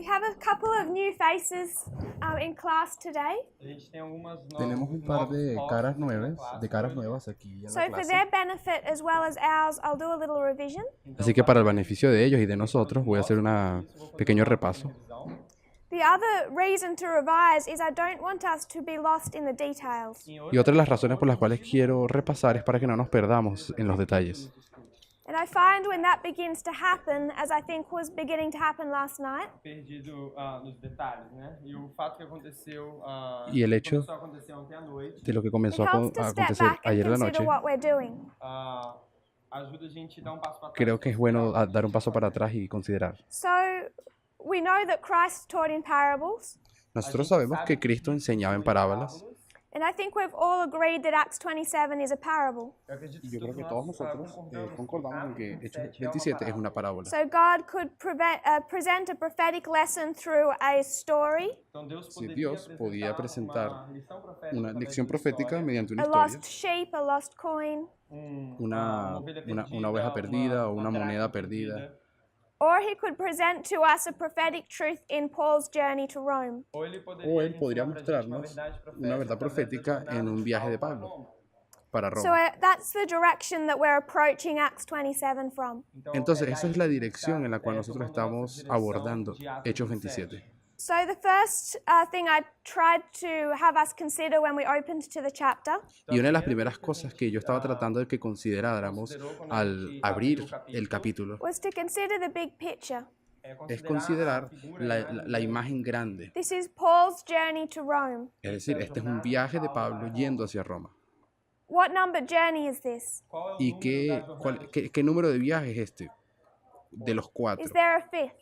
We have a couple of new faces in class today. Tenemos un par de caras nuevas aquí en So la for clase. their benefit as well as ours, I'll do a little revision. Así que para el beneficio de ellos y de nosotros voy a hacer un pequeño repaso. The other reason to revise is I don't want us to be lost in the details. Y otra de las razones por las cuales quiero repasar es para que no nos perdamos en los detalles. And I find when that begins to happen, as I think was beginning to happen last night, Perdido nos detalhes, né? E o fato que aconteceu, Y el hecho começou a acontecer ontem à noite, de lo que it comenzó helps to a step acontecer back and ayer en la consider noche, what we're doing. ajuda a gente a dar passo para trás. creo que es bueno dar un paso para atrás y considerar. So we know that Christ taught in parables, Nosotros sabemos que Cristo enseñaba en parábolas. and I think we've all agreed that Acts 27 is a parable. Eu acredito Y yo creo que nós, todos nosotros concordamos en que Hechos 27 es una parábola. So God could present a prophetic lesson through a story, Então Deus Si Dios podía presentar una lección profética mediante una a historia, lost sheep, a lost coin, una oveja perdida o una moneda perdida, or he could present to us a prophetic truth in Paul's journey to Rome. ou ele o él podría mostrarnos una verdad profética en un viaje de Pablo para So Roma. that's the direction that we're approaching Acts 27 from. Entonces, esa es la dirección en la cual nosotros estamos abordando Hechos 27. So the first thing I tried to have us consider when we opened to the chapter Y una de las primeras cosas que yo estaba tratando de que consideráramos al abrir el capítulo was to consider the big picture. es considerar la imagen grande. This is Paul's journey to Rome. Es decir, este es un viaje de Pablo yendo hacia Roma. What number journey is this? ¿Y qué número de viaje es este? De los 4. Is there a fifth?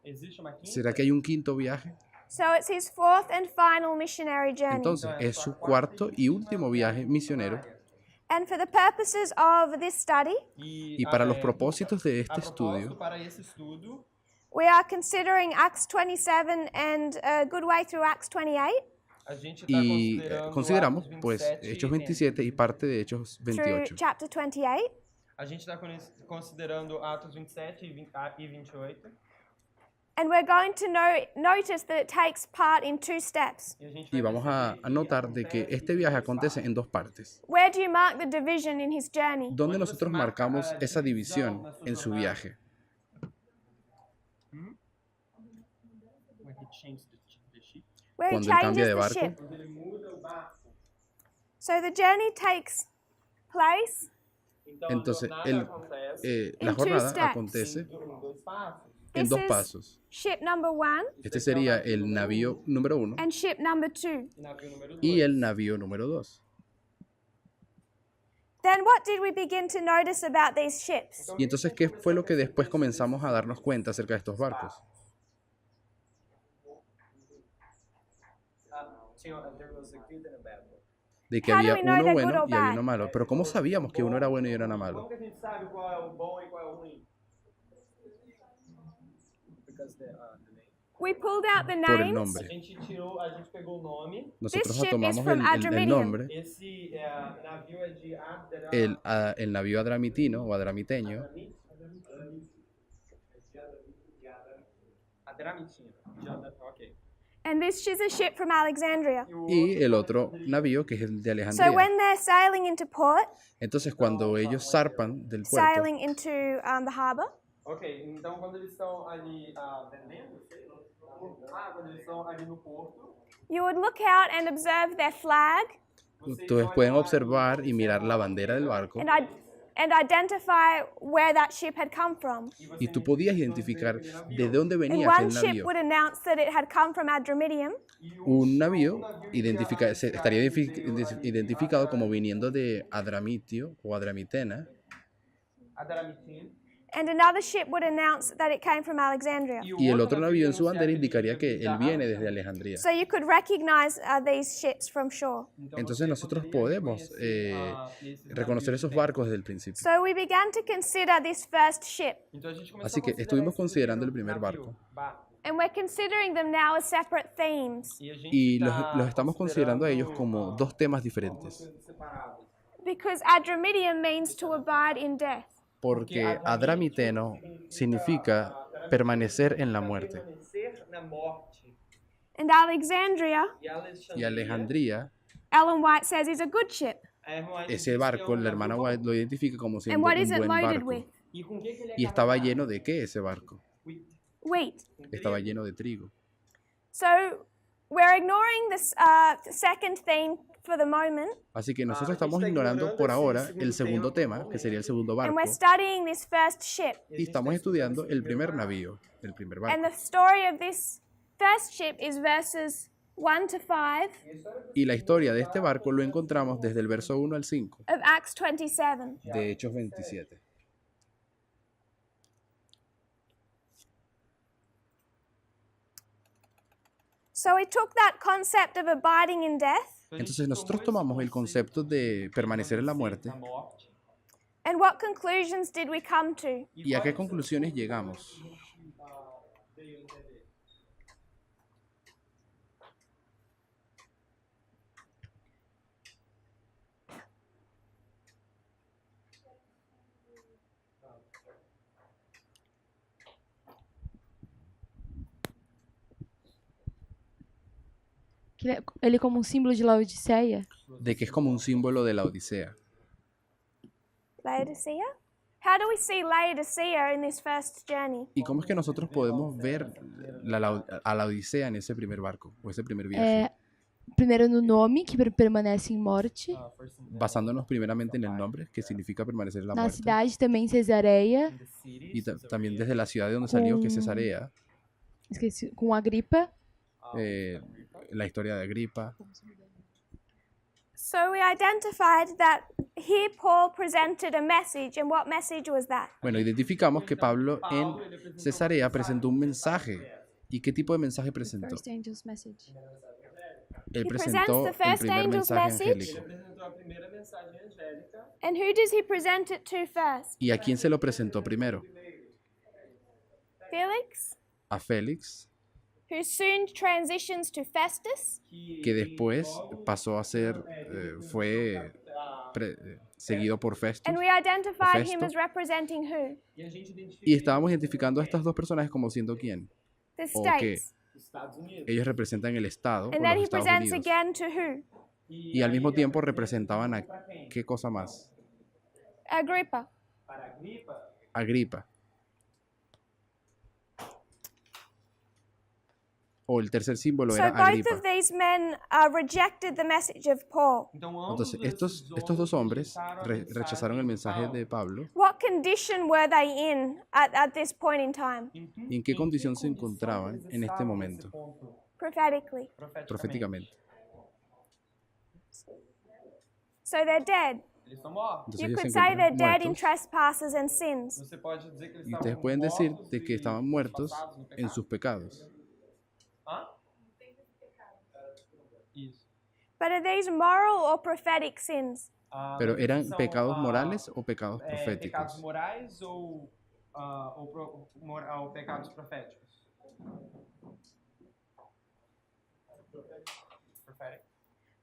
Existe uma quinta? ¿Será que hay un quinto viaje? So it's his fourth and final missionary journey. Entonces, es su cuarto y último viaje misionero. And for the purposes of this study, Y para los propósitos de este propósito estudio, para esse estudo, we are considering Acts 27 and a good way through Acts 28 a gente está y consideramos Atos pues 27 Hechos e 27 y parte de Hechos through 28. chapter 28. A gente está considerando Atos 27 e 28. And we're going to notice that it takes part in two steps. E a gente Y vai vamos a notar de que este viaje acontece en dos partes, Where do you mark the division in his journey? donde nosotros marcamos esa división en su viaje. Where he Cuando él cambia changes de the barco. ship. So the journey takes place Entonces, la In two jornada steps. acontece en This dos is pasos. ship number 1 Este sería el navío número 1 and ship number 2. y el navío número 2. Then what did we begin to notice about these ships? Y entonces, ¿qué fue lo que después comenzamos a darnos cuenta acerca de estos barcos? De que How do había we know uno they're good bueno or y había bad? uno malo. Pero ¿cómo sabíamos que uno era bueno y uno era malo? Como que a gente sabe qual é o bom e qual é o ruim? We pulled out the Por el names. nombre. A gente pegou o nome. Nosotros ship is tomamos from el Adramyttium. nombre, Esse navio é de el navío adramitino o adramiteño, Adramitino. Ok. And this is a ship from Alexandria. y el otro navío que es el de So Alejandría. when they're sailing into port, Entonces, cuando ellos zarpan del puerto, sailing into the harbor, Ok, então quando eles estão ali vendendo, quando eles estão ali no porto, you would look out and observe their flag ustedes pueden observar y mirar la bandera del barco and identify where that ship had come from. y tú podías identificar de dónde And venía one aquel ship navío. would announce that it had come from Adramyttium, Un navío estaría identificado como viniendo de Adramitio o Adramitena, Adramitino, and another ship would announce that it came from Alexandria. y el otro navío en su bandera indicaría que él viene desde Alejandría. So you could recognize these ships from shore. Entonces nosotros podemos reconocer esos barcos desde el principio. So we began to consider this first ship, Então a gente começou Así que a considerar estuvimos esse considerando el primer navio, barco and we're considering them now as separate themes E a gente y tá los estamos considerando a ellos como dos temas diferentes, separados. because Adramyttium means to abide in death. porque adramiteno significa permanecer en la muerte. Permanecer na na morte. And Alexandria, E Y Alexandria, Alejandría, Ellen White says, is a good ship. a Hermione diz ese que é barco, la navio hermana bom. White lo identifica como And siendo what un is it buen loaded barco. with? E com que ele é ¿Y estaba carregado? lleno de qué ese barco? Wheat. Wheat. Com Estaba trigo. lleno de trigo. So we're ignoring this second theme for the moment, Así que A nosotros gente estamos está ignorando ignorando por esse ahora segundo el segundo tema por tema, um que sería el momento. segundo and we're barco, studying this first ship. E a y gente estamos está estudiando estudando el esse primer primeiro navío, el primer And barco. the story of this first ship is verses 1 to 5 Y la historia de este barco lo encontramos desde el verso 1 al 5 of Acts 27. de Hechos 27. So we took that concept of abiding in death, Entonces nosotros tomamos el concepto de permanecer en la muerte, and what conclusions did we come to? y a qué conclusiones llegamos. Que ele é como um símbolo de Laodiceia. De que es como un símbolo de la Odisea. Laodicea? How do we see Laodicea in this first journey? ¿Y cómo es que nosotros podemos ver a la Odisea en ese primer barco o ese primer viaje? É, primeiro no nome, que permanece em morte. Basándonos primeramente en el nombre, que significa permanecer en la Na muerte, cidade também Cesareia, y también desde la ciudad de donde salió, que es Cesarea, esqueci, com Agripa. la historia de Agripa. So we identified that here Paul presented a message, and what message was that? Bueno, identificamos que Pablo en Cesarea presentó un mensaje. ¿Y qué tipo de mensaje presentó? First angel's message. Él He presentó presents the el first primer angel's mensaje message. angélico. Apresentou a primeira mensagem angélica. And who does he present it to first? ¿Y a quién se lo presentó primero? Felix, A Félix, who soon transitions to Festus. que después pasó a ser, fue seguido por Festus. And we identified him Festo. as representing who? E a gente identifica Y estábamos identificando a estas dos personajes como siendo quién. The ¿O qué? states. os Estados Unidos. Ellos representan el Estado o And then los he Estados presents Unidos. again to who? Y al mismo tiempo representaban a qué cosa más. Agrippa. Para Agripa, Agripa. O el tercer símbolo So era both Agripa. of these men rejected the message of Paul. então Entonces, estos dos hombres rechazaron el mensaje de Pablo. What condition were they in at this point in time, ¿Y en qué condición se encontraban en este momento, prophetically? proféticamente? So they're dead. Eles estão mortos. Entonces You ellos se could say they're encuentran dead in muertos. trespasses and sins. Você pode dizer que eles Y estavam ustedes pueden decir mortos de que e estaban muertos passados no en pecado. sus pecados. Hã? Isso. But are these moral or prophetic sins? Pero Mas ¿eran são, pecados morales o pecados pecados proféticos? morais ou pecados proféticos? Prophetic.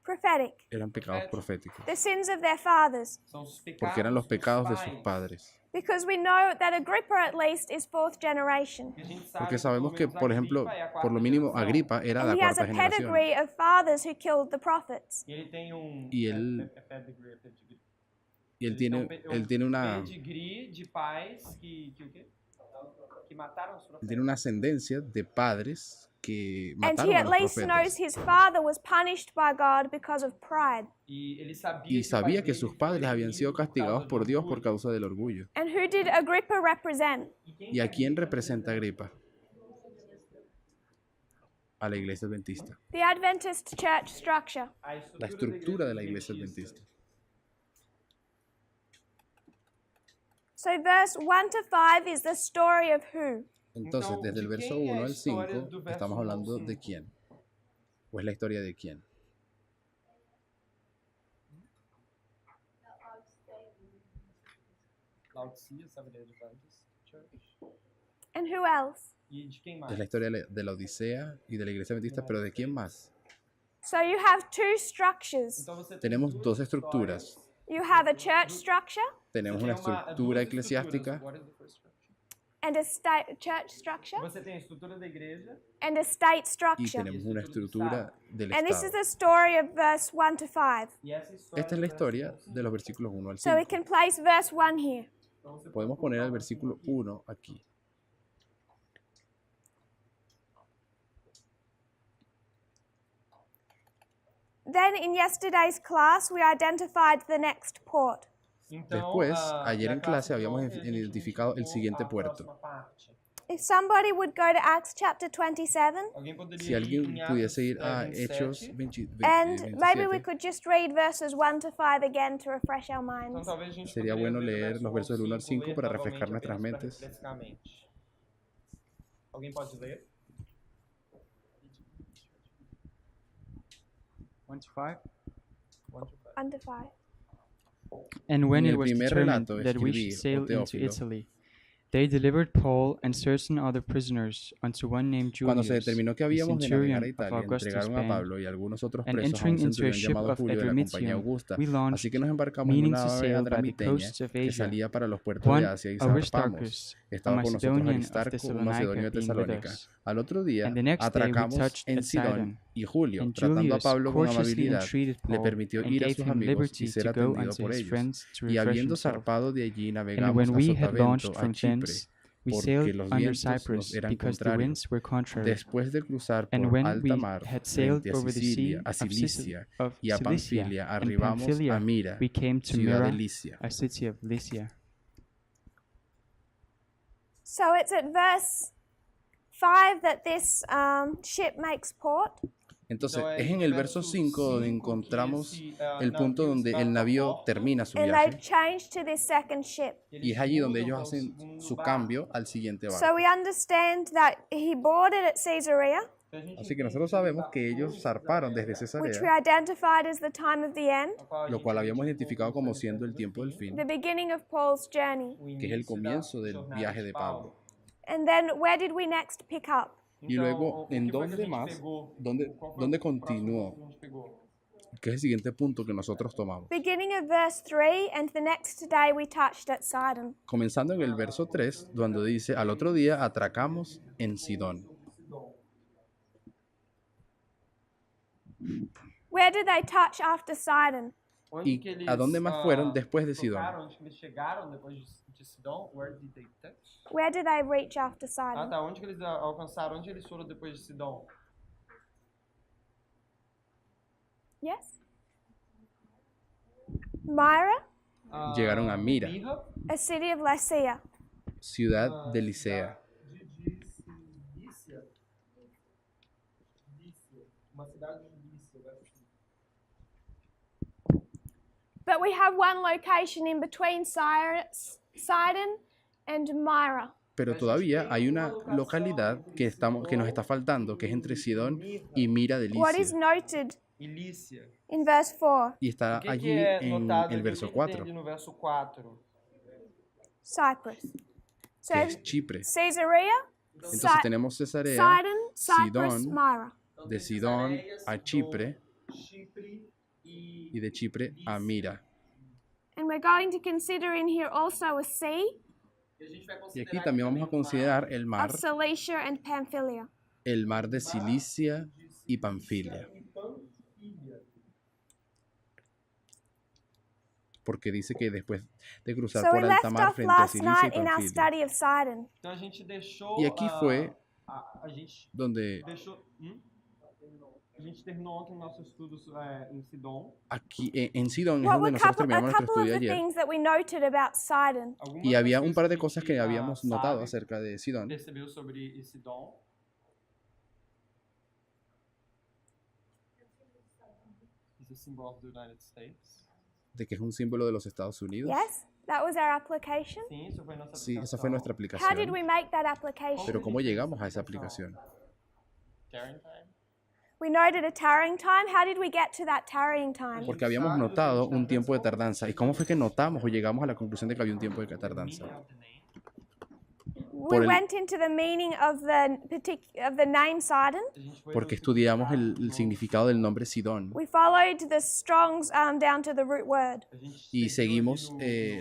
Prophetic. Eran pecados proféticos. The sins of their fathers. São os pecados Porque eran los dos pecados de pais. sus padres. Because we know that Agrippa, at least, is fourth generation. E a gente sabe Porque que, sabemos pelo que, menos, por ejemplo, Agripa é a por quarta lo mínimo geração. Agripa era And la he has cuarta a generación. pedigree of fathers who killed the prophets. E ele tem Y él- pedigree. Y él Ele tem tiene una, pedigree de pais que o quê? Que mataram os profetas. tiene una ascendencia de padres que And mataron he a at los least knows profetas. his father was punished by God because of pride. E ele sabia, Y que o pai sabía que dele sus foi padres habían sido punido por castigados causa por do Dios por orgulho. causa del orgullo. And who did Agrippa represent? ¿Y a quién representa Agripa? A la iglesia adventista. The Adventist church structure. La estructura de la iglesia adventista. So verse 1 to 5 is the story of who? Entonces, desde el verso 1 al 5, estamos hablando de quién. ¿O es la historia de quién? Laodicea, sabe da Adventist Church. And who else? E de quem mais? Es la historia de la Odisea y de la iglesia adventista, pero ¿de quién más? So you have two structures. Então você tem Tenemos duas dos estructuras. You have a church structure Tenemos Você una tem estructura duas eclesiástica estruturas. What is the first structure? and a state church structure Você tem a estrutura da igreja and a state Y structure. tenemos una estructura del And this is Estado. the story of verse 1 to 5. e essa história Esta es la historia de los versículos 1 al So we 5. can place verse 1 here. Então, você Podemos poner el versículo 1 aquí. Then in yesterday's class, we identified the next port. Então, Después, ayer na en classe clase habíamos de ontem, a gente identificado el indicou siguiente a puerto. próxima parte. If somebody would go to Acts chapter 27, Alguém poderia Si ir alguien em Atos, pudiese ir a 27, Hechos 20 and maybe we 27, could just read verses 1 to 5 again to refresh our Então, minds. talvez a gente Sería poderia bueno ler leer los versos del 1 al 5 ler para novamente refrescar nuestras apenas para mentes. refrescar a mente. Alguém pode ler? 1 to 5. 1 to 5. And when En it el was primer determined relato that we escribí, should sail oh into Teófilo, Italy, they delivered Paul and certain other prisoners unto one named cuando se Julius, determinó que the habíamos de navegar centurion a of Italia, Augustus' entregaron a band, Pablo y algunos otros and presos a un entering into a centurión ship llamado of Julio de la compañía Adramyttium, Augusta. we launched, Así que nos embarcamos en meaning una to nave sail by the adramiteña coasts of que Asia. salía para los puertos de One Asia y zarpamos. Aristarchus, a Estaba con nosotros Macedonian of Aristarco, un macedonio de Thessalonica, being with Tesalónica. us. Al otro día And the next day we atracamos touched en at Sidón Sidon, y Julio, and tratando a Julius Pablo con courteously amabilidad, entreated le Paul permitió and ir a gave sus him amigos y liberty ser to go atendido unto por his ellos. friends to Y refresh habiendo himself. zarpado de allí, And navegamos when a we had sotavento launched a from Chipre, thence, we porque sailed los under vientos nos Cyprus, eran because the contrarios. winds were contrary. Después de cruzar And por when alta we mar had sailed frente a over the Sicilia, sea a of Cilicia y a Cilicia Panfilia, and arribamos a Pamphylia, Mira, we came to ciudad de Myra, Licia. a city of Lycia. So it's at verse 5 that this ship makes port. Entonces, Então, es en el verso 5 donde encontramos el punto donde el navío termina su And they've viaje changed to this second ship. y es allí donde ellos hacen su cambio al siguiente So barco. we understand that he boarded at Caesarea, Así que nosotros sabemos que ellos zarparon desde which we Cesarea, identified as the time of the end, lo cual habíamos identificado como siendo el tiempo del fin, the beginning of Paul's journey. que es el comienzo del viaje de Pablo. And then where did we next pick up? Y luego, ¿en dónde más? ¿Dónde continuó? Que es el siguiente punto que nosotros tomamos. Beginning of verse 3, and the next day we touched at Sidon. Comenzando en el verso 3, donde dice, al otro día atracamos en Sidón. Where did they touch after Sidon? ¿Y a dónde más fueron después de Sidón? Onde que eles chegaram depois de Sidon? Where did they touch? Where did they reach after Ah, Sidon? tá. Onde que eles alcançaram? Onde eles foram depois de Sidon? Yes? Myra, Llegaron a Mira, Mirra, a city of Lycia. ciudad de Licea. Lícia. Uma cidade de Lícia, eu acho. But we have one location in between Sidon and Myra. Pero todavía hay una localidad que nos está faltando, que es entre Sidón y Mira de What is Licia. noted E Lícia. in verse 4? Y está O que allí é en notado el aqui? verso O que tem 4, ali no verso 4? Cyprus. So que es Chipre. Caesarea, Entonces tenemos Cesarea, Sidon, Cyprus, Sidón, Myra. de Sidón a Chipre Chipre e y de Chipre a Mira. And we're going to consider in here also a sea Y aquí también vamos a considerar el mar, of Cilicia and Pamphylia. el mar de Cilicia y Panfilia. Porque dice que después de cruzar So we por left alta mar off frente a last Cilicia y night in our Panfilia. study of Sidon. Então a gente deixou. Y aquí fue A gente donde deixou. A gente terminou ontem o nosso estudo em Sidon. aquí en Sidón es What donde were nosotros a terminamos nuestro couple of estudio the ayer. things that we noted about Sidon? Algumas Y había das un par de coisas cosas a que gente, habíamos sabe, notado acerca de Sidón. percebeu sobre Sidon. Is a symbol of the United States. De que es un símbolo de los Estados Unidos. Yes, that was our application. Sim, isso foi nossa Sí, esa fue nuestra How did aplicación. we make that application? Pero ¿cómo llegamos a esa aplicación? Tarrying time. We noted a tarrying time. How did we get to that tarrying time? Porque habíamos notado un tiempo de tardanza. ¿Y cómo fue que notamos o llegamos a la conclusión de que había un tiempo de tardanza? Meaning of the name. We went into the meaning of the name Sidon. porque estudiamos el significado del nombre Sidón We followed the Strong's down to the root word. y seguimos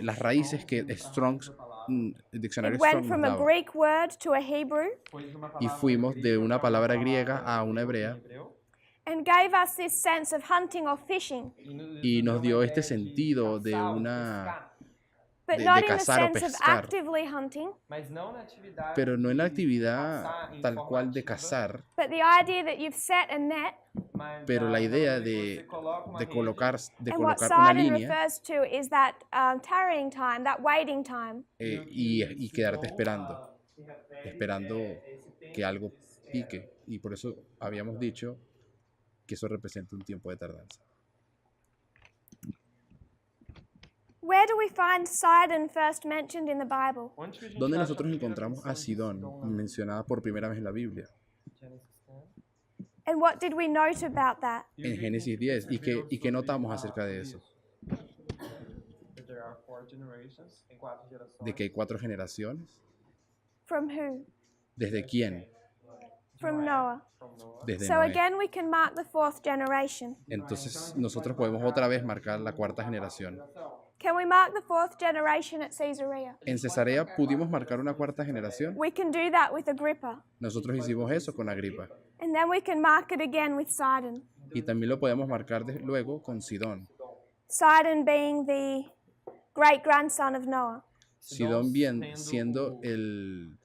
las raíces que Strong's, el diccionario It went Strong nos from a daba. Greek word to a Hebrew Y fuimos de una palabra griega a una hebrea and gave us this sense of hunting or fishing, y nos dio este sentido de una but de not in the cazar o sense of pescar, actively hunting, Mas não na atividade pero no en la de actividad caçar em tal forma cual de ativa, cazar, but the idea that you've set a net, mas, pero la na idea verdade, de, você coloca uma de rede, colocar, de and what colocar una Sidon línea refers to is that tarrying time, that waiting time. y quedarte esperando que algo pique. Y por eso habíamos dicho que eso representa un tiempo de tardanza. Where do we find Sidon first mentioned in the Bible? onde que a gente ¿Dónde acha nosotros a primeira encontramos a menção de Sidón Sidom na mencionada por primera vez en la Biblia? Gênesis 10? And what did we note about that? En Génesis 10. ¿Y qué notamos acerca de eso? There are 4 generations, tem 4 gerações. De que hay 4 generaciones. From who? ¿Desde quién? From Noah. From Noah. Desde So Noé. again, we can mark the fourth generation. Entonces nosotros podemos otra vez marcar la cuarta generación. Can we mark the fourth generation at Caesarea? En Cesarea pudimos marcar una cuarta generación. We can do that with Agrippa. Nosotros hicimos eso con Agripa. And then we can mark it again with Sidon. Y también lo podemos marcar luego con Sidón. Sidon being the great grandson of Noah. Sidón bien siendo el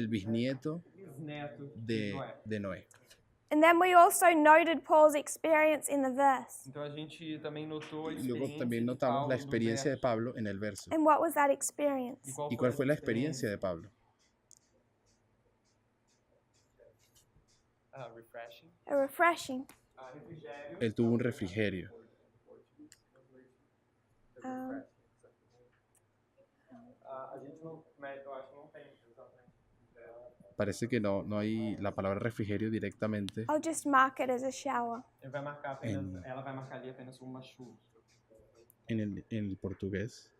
bisnieto Bisneto de Noé. Noé. And then we also noted Paul's experience in the verse. Então a gente também notou a Y luego experiência también de notamos Paulo la no experiencia de verso. Pablo en el verso. And what was that experience? ¿Y cuál fue la experiencia de Pablo? Refreshing. A refreshing. Refrigério. Él tuvo un refrigerio. A gente não, eu acho que não tem exatamente. Parece que no hay la palabra refrigerio directamente I'll just mark it as a shower. Ele vai marcar apenas, ela vai marcar ali apenas uma chuva. en el portugués.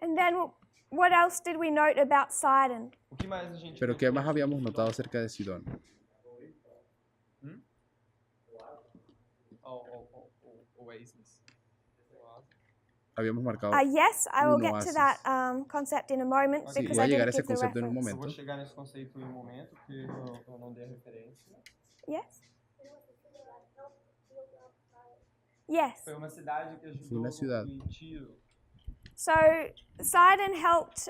And then what else did we note about Sidon? O que mais a gente Pero notou ¿qué más sobre habíamos Sidom? notado acerca de Sidón? Oasis. Habíamos marcado. Yes, I will un get to oasis. that concept in a moment Sí, because voy a I llegar a didn't ese give the concepto en un reference. Eu vou momento. chegar nesse conceito em um momento, porque eu não dei a referência. Yes? Yes. Foi uma cidade que Foi ajudou uma cidade. em Tiro. So Sidon helped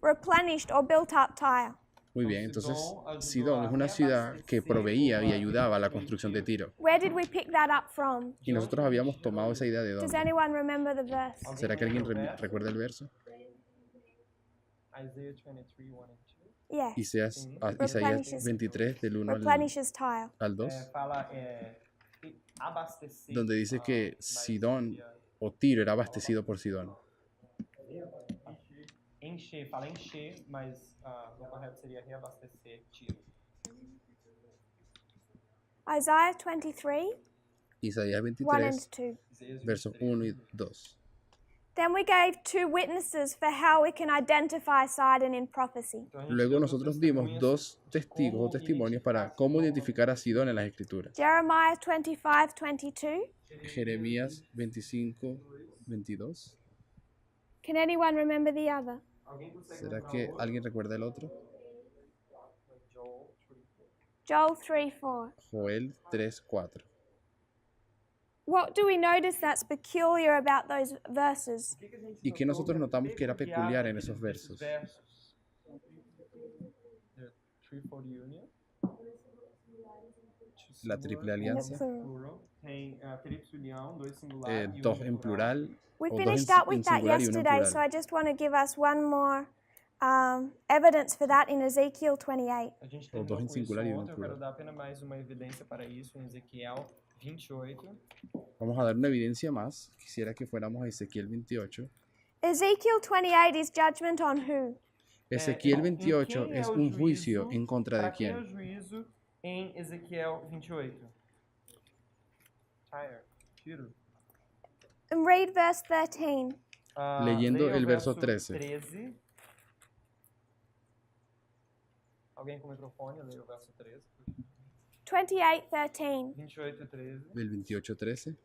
replenished or built up Tyre. Muy bien, entonces Sidón es una ciudad que proveía y ayudaba a la construcción de Tiro. Where did we pick that up from? Y nosotros habíamos tomado esa idea de Does dónde. anyone remember the verse? ¿Será que alguien recuerda el verso? Isaiah 23, 1 and 2. Yes. Isaías 23 del 1 Replenishes Tyre. al 2, Fala abastecer. donde dice que Sidón o Tiro era abastecido por Sidón. Encher, fala encher, mas o correto seria reabastecer Tiro. Isaiah 23, Isaías 1 and 23, 2. versos 1 y 2. Then we gave two witnesses for how we can identify Sidon in prophecy. Então, a gente Luego deu nosotros duas dimos testemunhas dos testigos o testimonios para cómo identificar a Sidón en las Escrituras. Jeremiah 25, 22. Jeremías 25, 22. Can anyone remember the other? Alguém consegue ¿Será lembrar que o outro? alguien recuerda el otro? Joel 3, 4. Joel 3, 4. O que que a gente What do we notice that's peculiar about those verses? O que que a gente ¿Y qué notou nosotros notamos que era peculiar peculiar en esos nesses versos? The threefold union. La triple In the alianza. plural. Tem tripsilião, dois singular e Dos en plural. We o dos finished up with that singular y uno en yesterday, so plural. I just want to give us one more evidence for that in Ezekiel 28. A gente Ou terminou dois em com singular isso e um em ontem, eu plural. quero dar apenas mais uma evidência para isso em Ezequiel 28. Vamos a dar una evidencia más. Quisiera que fuéramos a Ezequiel 28. Ezekiel 28 is judgment on who? Ezequiel Em 28 quem é es o un juízo? juicio en contra de Para quem é o quién. juízo em Ezequiel 28? Tire. Tiro. And read verse 13. Leyendo Leia o el verso 13. 13. Alguém com o microfone, leia o verso 13. 28:13. 28:13. Del 28:13.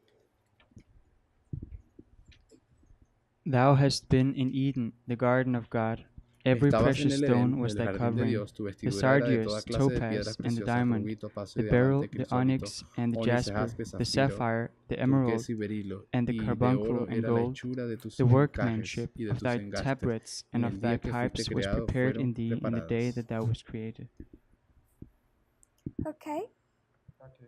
Thou hast been in Eden, the garden of God. Every Estabas en precious el stone Edén, was en el thy jardín de covering. Dios, tu The vestidura era de toda sardius, clase de piedras topaz, and the preciosas, diamond, rubí, topacio, the beryl, diamante, the crisólito, onyx, and the ónice, jasper, jaspe, the zafiro, sapphire, the turquesa emerald, y berilo, and the y de carbuncle oro and era la gold. hechura de tus The encajes workmanship y de of tus thy engastes. tabrets Y and el of día thy que fuiste pipes was creado prepared in fueron thee in the day preparadas. that thou wast created. Okay. Ok.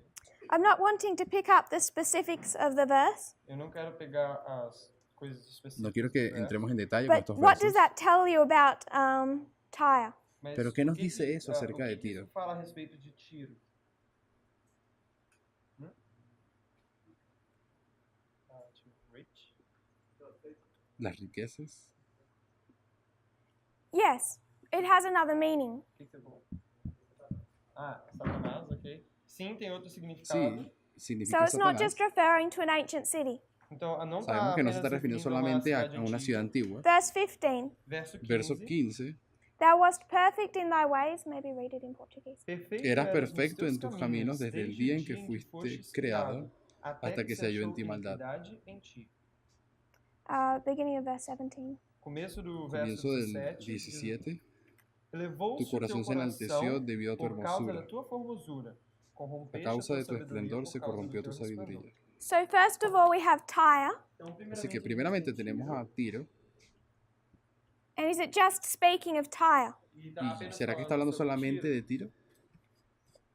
I'm not wanting to pick up the specifics of the verse, Eu não quero pegar as coisas específicas. No quiero do que verso, entremos en detalle con but estos what does versos, that tell you about Tyre? mas pero ¿qué nos o que dice que, eso o acerca de que que Tiro? isso fala a respeito de Tiro? Rich? Las riquezas. Yes, it has another meaning. O que você falou? Satanás, ok. Sim, tem outro significado. Sí, So significa it's not Satanás. just referring to an ancient city. Então, não Sabemos está que no se apenas está refiriendo referindo a uma solamente cidade a una ciudad antiga. antigua. Verse 15. Verso 15. Verso 15. Thou wast perfect in thy ways. Maybe read it in Portuguese. Perfeito Eras eras nos perfecto teus en tus caminos desde el día en que fuiste fostes creado até hasta que se halló en achou ti maldad. iniquidade em ti. Beginning of verse 17. Começo do verso Comienzo del 17. 17. Elevou-se Tu o teu corazón se enalteció coração debido a tu por causa da hermosura. tua formosura. A Corrompeste causa tua de tu sabedoria esplendor por se causa do corrompió teu tu resplendor. sabiduría. So first of all, we have Tyre. Então, Así que primeramente tenemos a Tiro. And is it just speaking of Tyre? ¿Y será que está hablando solamente de Tiro?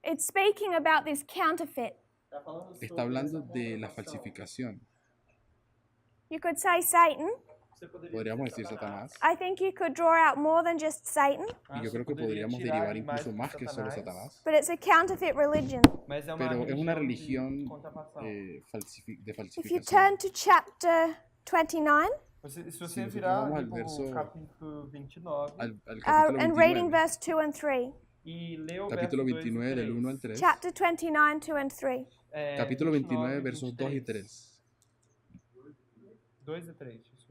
It's speaking about this counterfeit. Está hablando de la falsificación. You could say Satan. Podríamos decir Satanás. I think you could draw out more than just Satan, Y yo creo que podríamos derivar incluso más que solo Satanás. but it's a counterfeit religion. Mas é uma Pero es una religião religión de contrafação. de If you falsificación. turn to chapter 29 Se Si você nosotros virar vamos ali al verso- pro capítulo 29 Al capítulo and reading 29, verse 2 and 3. e ler o capítulo verso 2 e 29 del 1 al 3. 3, Chapter 29, 2 and 3. capítulo 29 versos 2 y 3. 2 e 3, isso.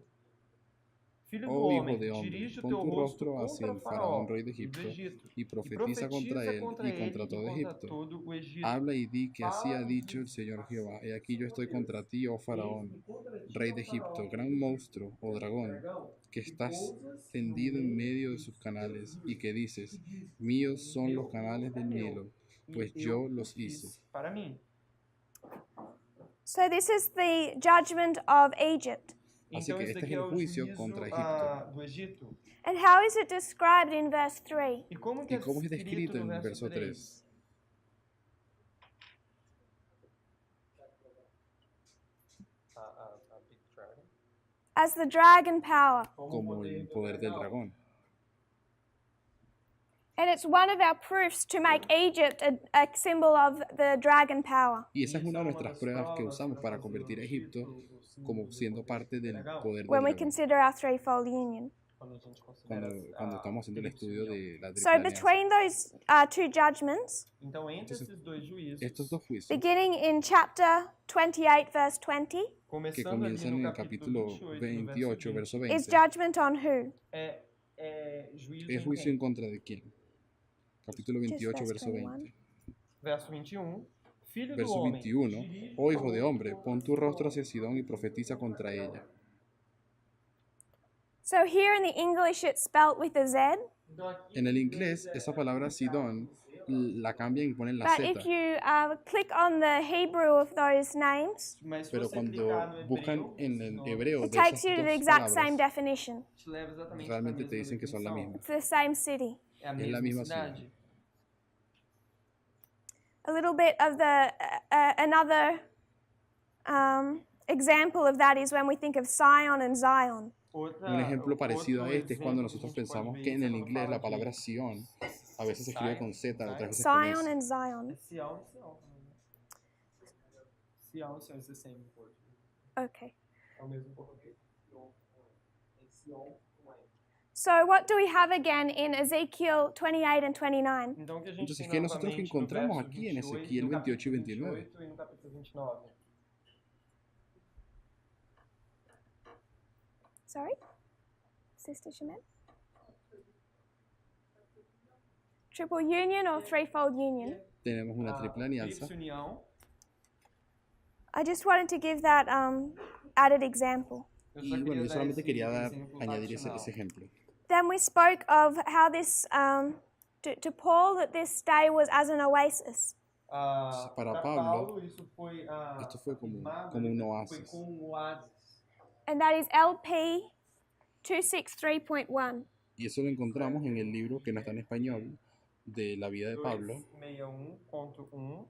Filho do Oh hijo homem, de hombre, dirige o pon teu tu rosto rostro hacia contra el o faraó faraón rey de do Egipto Egito y profetiza contra él y contra todo Egipto. todo o Egito. Habla y di que así ha dicho el Señor Jehová. He aquí yo estoy contra ti, oh faraón, rey de Egipto, gran monstruo o dragón, que estás tendido en medio de sus canales y que dices, míos son los canales del Nilo, pues yo los hice. Para mim. So this is the judgment of Egypt. Así Então que esse este daqui es é el o juicio juízo contra Egipto. do Egito. And how is it described in verse 3? E como que ¿Y é cómo es descrito descrito no en verso verso 3? 3? A Big Dragon. As the dragon power. Como el poder del dragón. And it's one of our proofs to make Egypt a symbol of the dragon power. Y esa es una de nuestras pruebas que usamos para convertir a Egipto como siendo parte del poder del When we dragón. consider our threefold union. Cuando estamos haciendo el estudio de la So triple alianza. between those two judgments, Então, entre Entonces, esses dois juízos, Estos dos juicios beginning in chapter 28, verse 20, que começando ali comienzan en no el capítulo 28, verso is 20, judgment on who? é juízo ¿es em juicio quem? en contra de quién? Capítulo 28, verse verso 21. 20. Verso 21. Filho do Verso homem, 21. dirige Oh o hijo de rosto hombre, pon tu rostro hacia Sidón y profetiza contra ella. So here in the English it's spelt with a Z, Então, aqui, En el inglés, esa palabra Sidón la cambian y ponen la but Z. if you click on the Hebrew of those names, mas se Pero você cuando clicar no buscan hebreu, en el no, hebreo it de esas takes you to the dos exact same palabras, definition. te leva exatamente para a realmente te mesma dicen que son la definição. misma. It's the same city. É a Es la mesma misma ciudad. cidade. A little bit of the another example of that is when we think of Sion and Zion. Un ejemplo parecido a este es cuando exemplo nosotros que a gente pensamos pode que ver en el quando inglés fala la palabra de Sion a veces se escribe con Z, otras veces con Sion S. and Zion. É Sião e Sião também, né? Sião e Sião is the same word. Okay. É o mesmo português. É Sião com M. So what do we have again in Ezekiel 28 and 29? Então, o que a gente Entonces, tem ¿qué nosotros novamente encontramos no verso aquí en 28, Ezequiel no capítulo 28 y 29? 28 e no capítulo 29? Sorry? Sister Shemin? Triple union or threefold union? Tenemos una triple alianza. Tríplice união. I just wanted to give that added example. Eu Y só bueno, queria yo dar solamente esse quería exemplo añadir ese adicional. ejemplo. Then we spoke of how this, to Paul, that this day was as an oasis. Para Para Pablo, Paulo, isso foi esto fue como afirmado, un foi oasis. como um oásis. And that is LP 263.1. Y eso lo encontramos en el libro que no está en español, de la vida de Pablo. 261.1.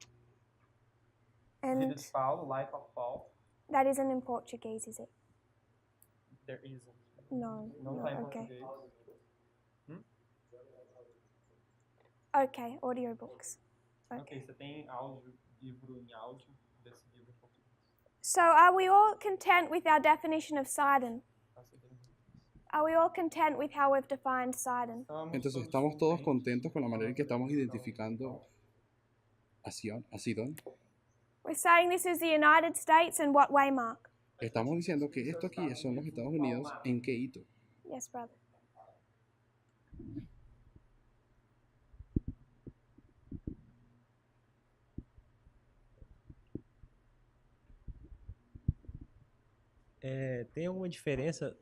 And Vida de Paulo, Life of Paul. that isn't in Portuguese, is it? There isn't. No. Não no, está em okay. português. Okay, audiobooks. Ok, você tem livro em áudio desse livro em português. So are we all content with our definition of Sidon? Faça bem isso. Are we all content with how we've defined Sidon? Entonces, ¿estamos todos contentos con la manera en que estamos identificando a Sidón? We're saying this is the United States and what waymark? Estamos diciendo que esto aquí son los Estados Unidos, ¿en qué hito? Yes, brother. Tem alguma diferença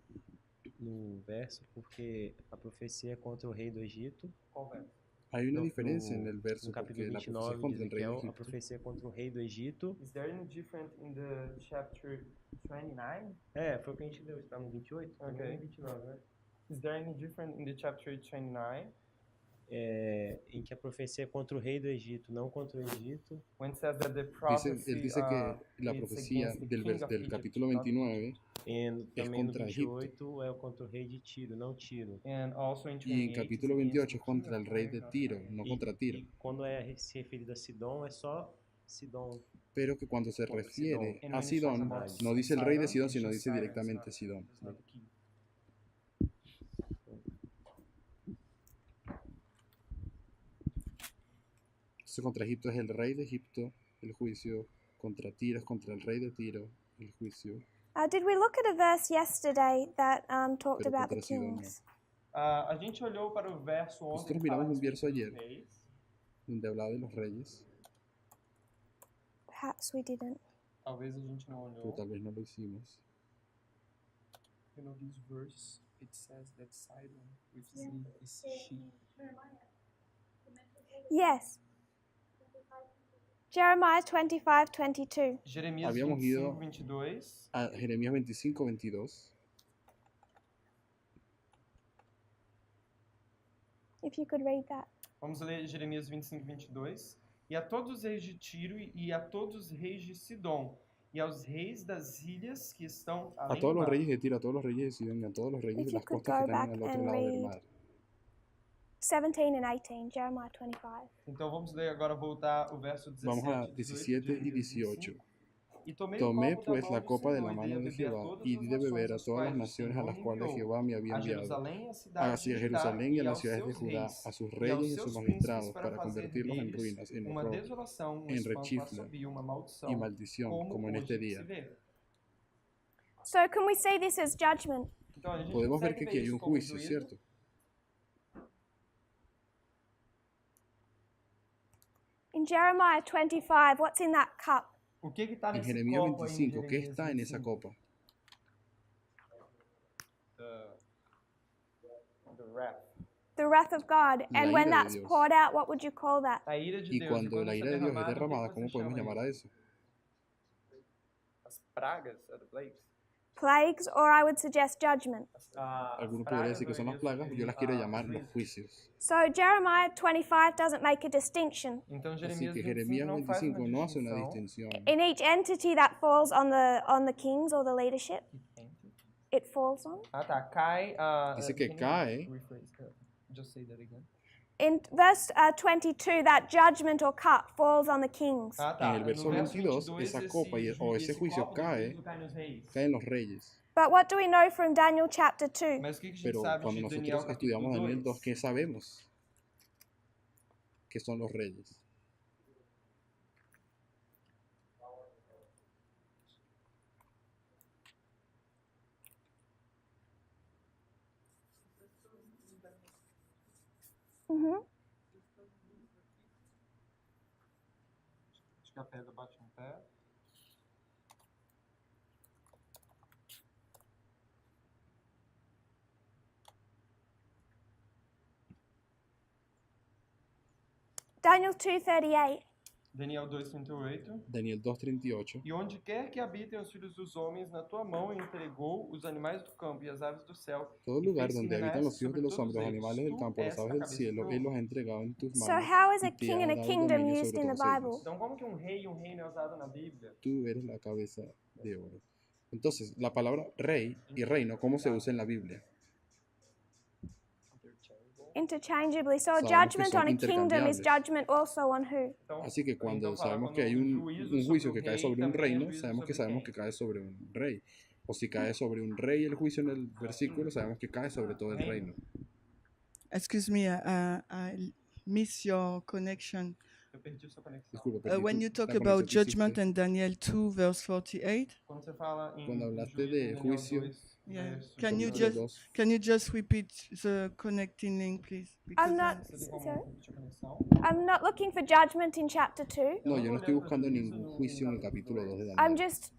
no verso, porque a profecia é contra o rei do Egito. Qual verso? Hay una diferencia en el verso No capítulo porque la profecía es 29 contra diz el que rey é de a Egipto. profecia contra o rei do Egito. Is there any different in the chapter 29? Foi o que a gente leu, está no 28? Ok. Também no 29, né? Is there any different in the chapter 29? Em que a profecia é contra o rei do Egito, não contra o Egito. When it says that the Él prophecy dice que la is profecía against the del, king of del Egypt, capítulo not- 29 E também no contra 28 é contra o rei de Tiro, não Tiro. And also in y en 28 capítulo it's against 28 the es contra king el of rey de Tyre, not Tiro, Tyre. no contra Tiro. E quando se referido a Sidom, é só Sidom. Pero que cuando se refiere And a when it Sidón, talks about no dice el rey de Sidon, Sidón, it's sino just dice Sidon, directamente it's Sidón. not the king. Entonces contra Egipto es el rey de Egipto, el juicio. Contra Tiro es contra el rey de Tiro, el juicio. Did we look at a verse yesterday that talked Pero about the contra Sidón no. kings? A gente olhou para o verso 11 Nosotros que miramos fala a un verso respeito dos ayer. reis. Donde hablaba de los reyes, Perhaps we didn't. Talvez a gente não pero olhou. tal vez no lo hicimos. You know, this verse, it says that Sidon, which is she. Yes. Jeremiah 25:22. Jeremias Habíamos 25, ido 22. a Jeremías 25, 22. If you could read that. Vamos ler Jeremias 25, 22. E a todos os reis de Tiro e a todos os reis de Sidom, e aos reis das ilhas que estão A além todos do los mar. reyes de Tiro, a todos los reyes de Sidón y a todos los reyes If de you las could costas que go están back al otro and lado del read mar. 17 and 18, Jeremiah 25. Então vamos ler agora, voltar o verso 17, Vamos a 18, 17 y Jeremias 18. 25. E tomei Tomé o copo pues da la mão do copa de Senhor la e mano dei a de beber a Jehová todas y as di de beber a nações todas las quais o naciones a Senhor las me cuales enviou, Jehová me había a enviado, Jerusalém, a cidade hacia de Jerusalén y a Judá, las aos ciudades de seus Judá, reis, a sus e aos reyes y a seus sus príncipes magistrados, para fazer convertirlos en deles ruinas, en uma horror desolação, um en espanto, um rechifla assobio, uma maldição, y maldición, como en hoje este día. se vê. So can we see this as judgment? Então a gente Podemos ver consegue que ver aquí hay isso un como juicio, juízo. ¿cierto? In Jeremiah 25, what's in that cup? O que está En nesse Jeremías copo aí em 25, ¿qué Jeremias está en esa 25? copa? The wrath. The wrath of God. La And when ira de that's Dios. poured out, what would you call that? A ira de Y Deus. cuando la isso ira de Dios es derramada, o que derramada, você ¿cómo podemos chama llamar a isso? eso? As pragas, the plagues. Plagues, or I would suggest judgment. Alguno podría decir que son las plagas, yo las quiero llamar los juicios. So Jeremiah 25 doesn't make a distinction. Então Así Jeremias que 25 Jeremías não faz 25 uma no hace una distinção. distinción. In each entity that falls on the kings or the leadership, it falls on. Ah, tá. Cai. Dice que can you cae. rephrase? Just say that again. In verse 22, that judgment or cup falls on the kings. Ah, tá. En el verso No 22, esa copa o ese juicio cae nos reis. en los reyes. But what do we know from Daniel chapter 2? Mas o que a gente Pero sabe cuando de Daniel nosotros estudiamos capítulo Daniel 2, 2? ¿qué sabemos? Que son los reyes. Mhm. Acho que a pedra bate no pé. Daniel 2:38. Daniel 2:38. Daniel 2:38. E onde quer que habitem os filhos dos homens, na tua mão entregou os animais do campo e as aves do céu. Todo e lugar fez que donde habitan los reinasse hijos de sobre los todos hombres, los eles. animales del Tu campo, las és aves a del cabeça cielo, do Él povo. los ha entregado en tus So manos how is y a te king ha and a dado kingdom dominio used sobre in the todos Bible? ellos. Então, como que um rei e um reino é usado na Bíblia? Tú eres la cabeza de oro. Entonces, la palabra rey y reino, ¿cómo se usa en la Biblia? Interchangeably. So a Sabemos que judgment son on a kingdom is intercambiables. judgment also on who? Então, Así que cuando então fala, sabemos quando que hay o un juízo juicio sobre que o cae rei, sobre un também é reino, juízo sabemos sobre que quem? cae sobre un rey. O si cae sobre un rey el juicio en el versículo, sabemos que cae sobre todo el reino. Excuse me, I miss your connection. Eu perdi sua conexão. Disculpa, perdí When tu- you talk la about conexión que judgment hiciste. in Daniel 2, verse 48, Quando você fala em Cuando hablaste juízo de em Daniel juicio, 2, yeah. verso Can you 18, just repeat the connecting link, please? I'm not. você tem como Sorry? repetir a conexão? I'm not looking for judgment in chapter 2. no, yo no estoy olhando buscando juízo ningún no juicio en el capítulo 2 de I'm Daniel. just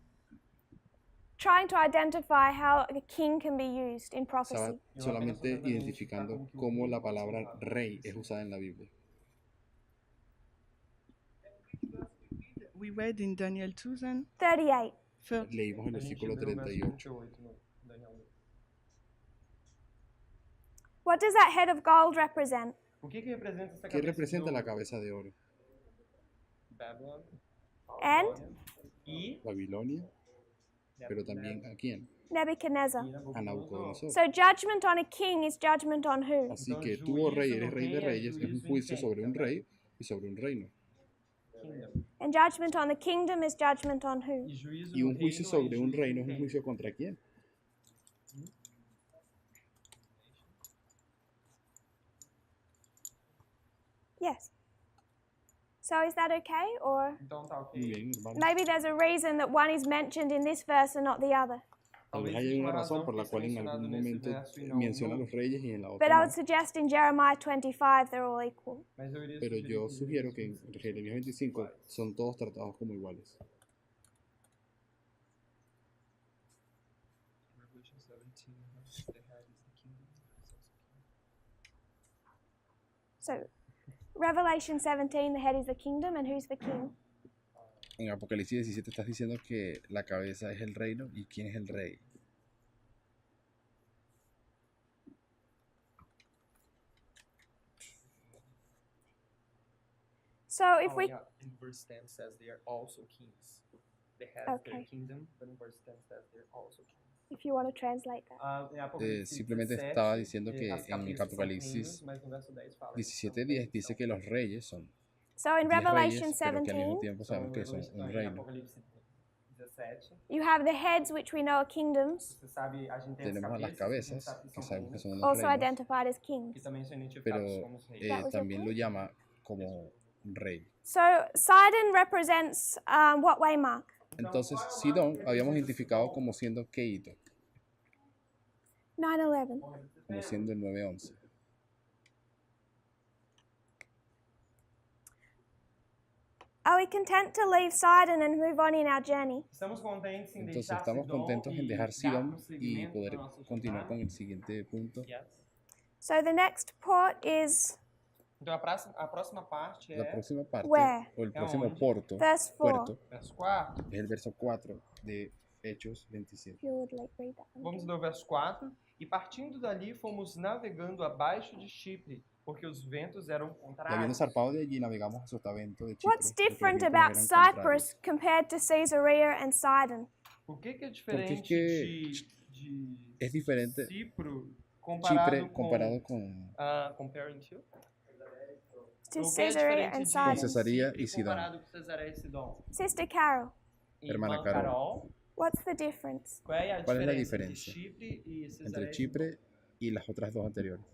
trying to identify how a king can be used in Estaba prophecy. solamente identificando cómo la palabra rey es usada en la Biblia. We read in Daniel 2 then? 38. Leímos el A gente versículo leu o verso 38. 38 no Daniel 2. What does that head of gold represent? O que representa essa ¿Qué cabeça representa de la ouro? cabeza de oro? Babylon, And Babilônia, e Babilonia, pero también ¿a quién? Nebuchadnezzar. A Nabucodonosor. So judgment on a king is judgment on who? Así Então, que tú, oh rey, juízo eres do rey de rei é reyes, es un juízo em juicio quem? sobre un Também. rey y sobre un reino. Kingdom. And judgment on the kingdom is judgment on who? E juízo Y no un juicio reino sobre é un juízo reino em es un quem? juicio contra quién. Yes. So is that okay? Or Então tá ok. Muy bien, hermano. maybe there's a reason that one is mentioned in this verse and not the other. Tal vez Talvez haya exista una uma razón razão por la que cual en está algún mencionado nesse momento verso e não menciona a no. los reyes y en la But otra I no. would suggest in Jeremiah 25 they're all equal. Mas eu iria Pero sugerir yo que sugiero que en Jeremias Jeremías 25 son todos tratados como iguales. So Revelation 17, the head is the kingdom, and who's the king? En Apocalipsis 17 estás diciendo que la cabeza es el reino y quién es el rey. So if we yeah, in verse 10 says they are also kings. They have their Okay. kingdom, but in verse 10 says they're also kings. if you want to translate that. Em Apocalipse Simplemente 17, estaba diciendo que as en cabeças são Apocalipsis reinos, mas no verso 10 fala que são 17:10 dice que los reyes son So in 10 Revelation reyes, pero que al mismo 17, tiempo Então, sabemos que son un em reino. Apocalipse 17, you have the heads, which we know are kingdoms, você sabe, a gente tem Tenemos a las as cabeças, cabezas, que que são sabemos que reinos, son unos also reinos, identified as que kings. também são identificados pero como reis. That was your también lo point? llama como un rey. So Sidon represents what way, Mark? Entonces, Sidón habíamos identificado como siendo Keito, 9/11. como siendo el 911. Are we content to leave Sidon and move on in our journey? Estamos contentes em Entonces, deixar estamos Sidom contentos en e dejar dar Sidón y prosseguimento poder na nossa continuar jornada? con el siguiente punto. Yes. So the next port is Então a próxima parte La é próxima parte, Where? o el próximo ¿Dónde? puerto, verse 4. puerto, verso 4. es el verso 4 de Hechos 27. If you would like read that one. Vamos ler o verso 4. E partindo dali fomos navegando abaixo de Chipre, porque os ventos eram Y habiendo contrários. zarpado de allí, navegamos a Sotavento de Chipre. What's porque los different vientos about eran contrarios. Cyprus compared to Caesarea and Sidon? O que é Porque diferente es que de es diferente Cipro comparado Chipre comparado con comparing to? To O que é Caesarea diferente and de Sidon. Cesarea Chipre e Sidom? comparado com Cesareia e Sidom? Sister Carol, E Hermana irmã Carol. what's the difference? Qual é a ¿Cuál es la diferença diferencia entre Chipre e entre Cesareia e Chipre y las otras dos anteriores?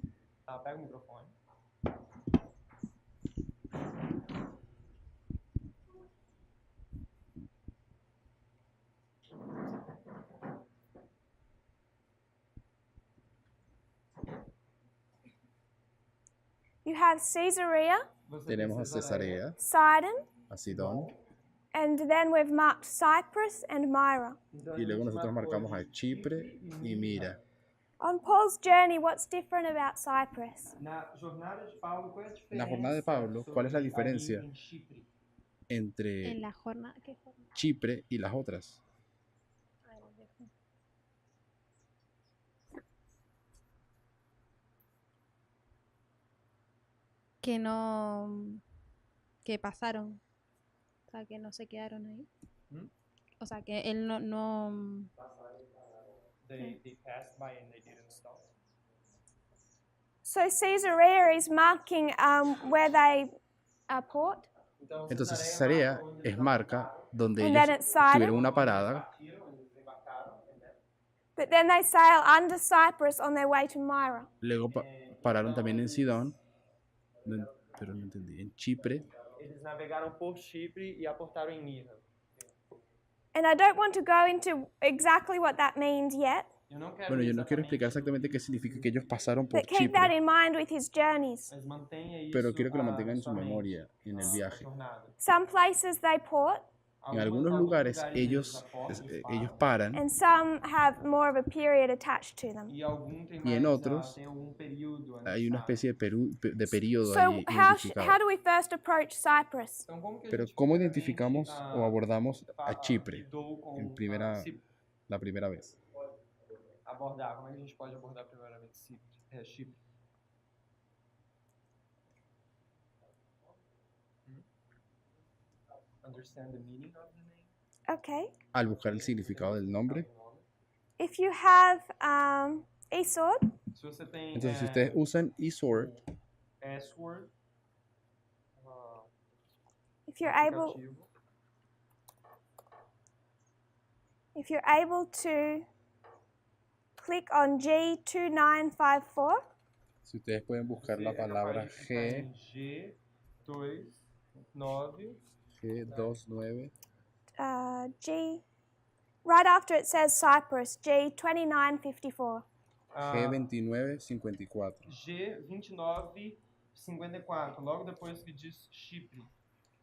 Tá, pega o microfone. You You have Caesarea, Você Tenemos a tem Cesareia, Cesarea, Sidon, a Sidón, and then we've marked Cyprus and Myra. Então, y a luego gente nosotros marcou marcamos a ali Chipre y Mira. On Paul's journey, what's different about Cyprus? Na jornada de Paulo, qual é a En diferença? la jornada de Pablo, ¿cuál es la sobre diferencia ali em Chipre? entre En la jornada. ¿Qué jornada? Chipre y las otras? Ay, lo dejo. Que no. Que pasaron. O sea, que no se quedaron ahí. ¿Mm? O sea, que él no. They passed by and they didn't stop. So Caesarea is marking where they port, Então, Entonces Cesareia Cesarea marca onde es eles marca aportaram, donde And ellos then it's Sidon. tuvieron una parada, partiram, eles desembarcaram, né? but then they sail under Cyprus on their way to Myra. luego pararon también en Sidón, pero no entendí, en Chipre, Eles navegaram por Chipre e aportaram em Mira. And I don't want to go into exactly what that means yet, Eu não quero bueno, yo no quiero exatamente explicar exactamente qué significa que ellos pasaron por but keep that Chipre, in mind with his journeys. mas mantenha isso pero quiero que lo mantengan en sua su mente, memoria en el a viaje. jornada. Some places they port, En algunos lugares ellos paran and some have more of a period attached to them. E algum tem y en mais, otros tem algum período hay una anexado. especie de periodo So allí how identificado. do we first approach Cyprus? Então, como que a Pero gente ¿cómo primeiramente, identificamos o abordamos a Chipre lidou com, en la primera vez? abordar? Como é que a gente pode abordar primeiramente Chipre? Understand the meaning of the name? Okay. Al buscar el significado del nombre. If you have Esau, Se você tem Entonces, si ustedes usan eSword, S-word, if you're able, aplicativo, if you're able to click on G2954, si ustedes pueden buscar la palabra G, G29, G29, G, right after it says Cyprus, G2954. G2954. G2954, logo depois que diz Chipre.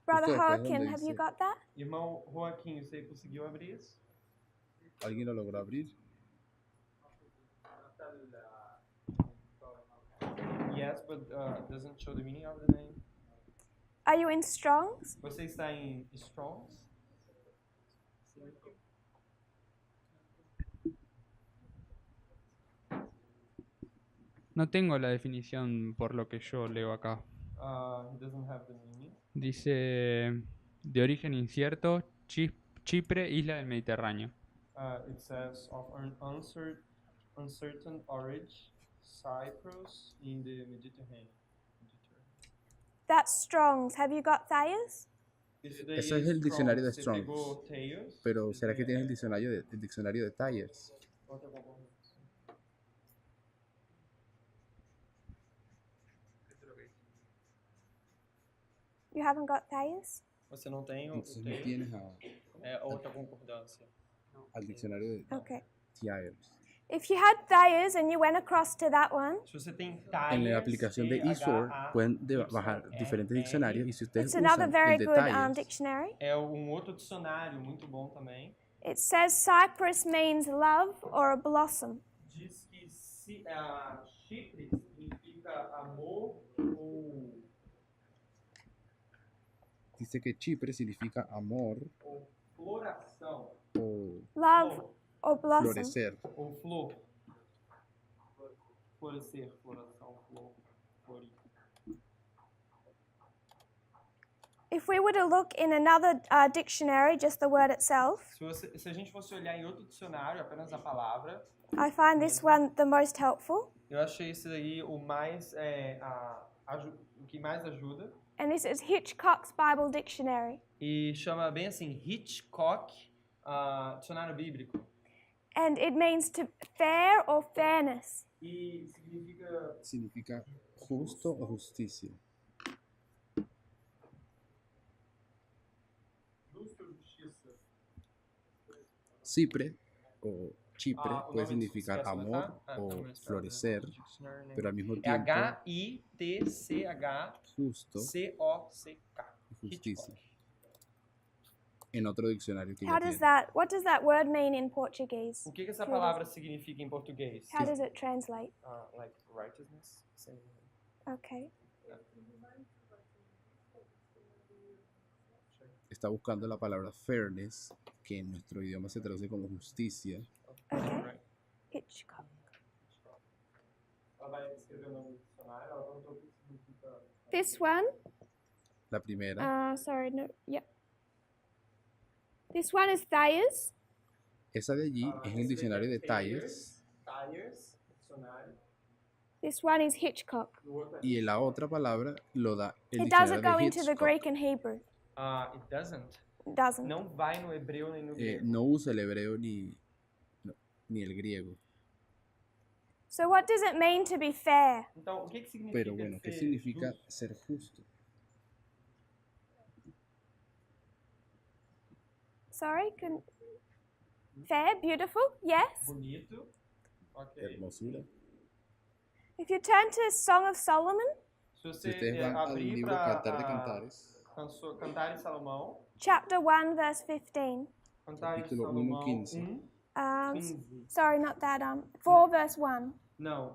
Brother Justo después Joaquin, donde have you dice- got that? Irmão Joaquim, você conseguiu abrir isso? ¿Alguien lo logró abrir? Yes, but doesn't show the meaning of the name. Are you in Strong's? Você está em Strongs? No tengo la definición por lo que yo leo acá. He doesn't have the meaning. Dice de origen incierto, Chipre, isla del Mediterráneo. It says of an uncertain origin, Cyprus in the Mediterranean. That's Strong's. Have you got Thayer's? Eso es el diccionario de Você Strong's. pegou Thayer's? Pero ¿será que tienes el diccionario de Tyers? You haven't got Thayer's? Você não tem o Entonces no Thayer's? tienes É outra concordância. al diccionario de Okay. Tyers. If you had Thayer's and you went across to that one, Se você tem En la Thayer's, aplicación de eSword pueden bajar diferentes diccionarios y si ustedes it's another usan very el de good Tyers, dictionary. é outro dicionário muito bom também. It says Cyprus means love or a blossom. Diz que Chipre significa amor ou dice que Chipre significa amor floração o Love or blossom. florecer. ou flor. Florescer, floração, flor, florir. If we were to look in another dictionary, just the word itself, Se a gente fosse olhar em outro dicionário, apenas a palavra, I find this one the most helpful. eu achei esse daí o mais o que mais ajuda And this is Hitchcock's Bible Dictionary. e chama bem assim Hitchcock dicionário bíblico And it means to fair or fairness. e Significa justo o justicia. justo, justiça. Chipre o Chipre O puede nome, significar quer amor soletrar? o Vamos esperar o florecer, diccionary, né? pero al mismo É tiempo justo H-I-T-C-H-C-O-C-K. y justicia. Hitchcock. En otro diccionario que How ya does tiene. what does that word mean in Portuguese? O que essa Who does- palavra significa em português? How does it translate? Like righteousness? Okay. Está buscando la palabra fairness, que en nuestro idioma se traduce como justicia. Okay. Hitchcock. Ela vai escrever o nome do dicionário, ela perguntou o que significa. This one. La primera, Sorry, no. Yep. This one is Thayer's. esa de allí Ela vai es en el diccionario de escrever Tyers, Tyers, dicionário. This one is Hitchcock. O outro é y la otra palabra lo da el It diccionario doesn't go de into the Hitchcock. Greek and Hebrew. It doesn't. It doesn't. Não vai no hebreu nem no grego. No usa el hebreo ni el griego. So what does it mean to be fair? Então, o que significa Pero bueno, ¿qué ser significa justo? ser justo? Sorry, fair, beautiful, yes. Bonito. Ok. Hermosura. If you turn to Song of Solomon, Se Si você ustedes van al abrir libro para Cantar de Cantares, Cantares Salomão, chapter 1, verse 15. Cantares Capítulo Salomão 1:15. 15. Sorry, not that. 4 verse 1. Não,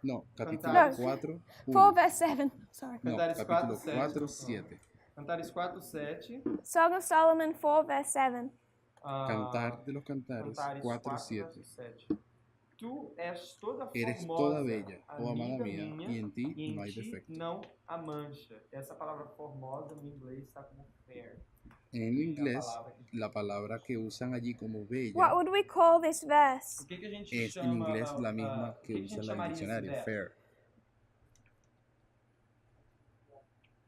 no, capítulo Cantares. 4, 4 verse 7. Sorry. no, Cantares capítulo 4, 4, 7. 7. Cantares 4, 7. Song of Solomon 4 verse 7. Cantar de los Cantares Cantares 4, 4, 7. verso 7. Tu és toda formosa, Eres toda bella, oh amada amiga mía, minha, y en ti e em no hay ti defecto. não há mancha. Essa palavra formosa no inglês está como fair. En inglés, la palabra que usan allí como What bella would we call this verse? O que a gente es en chama... inglés la misma que o que a usa gente la del chamaria esse diccionario, verso? fair.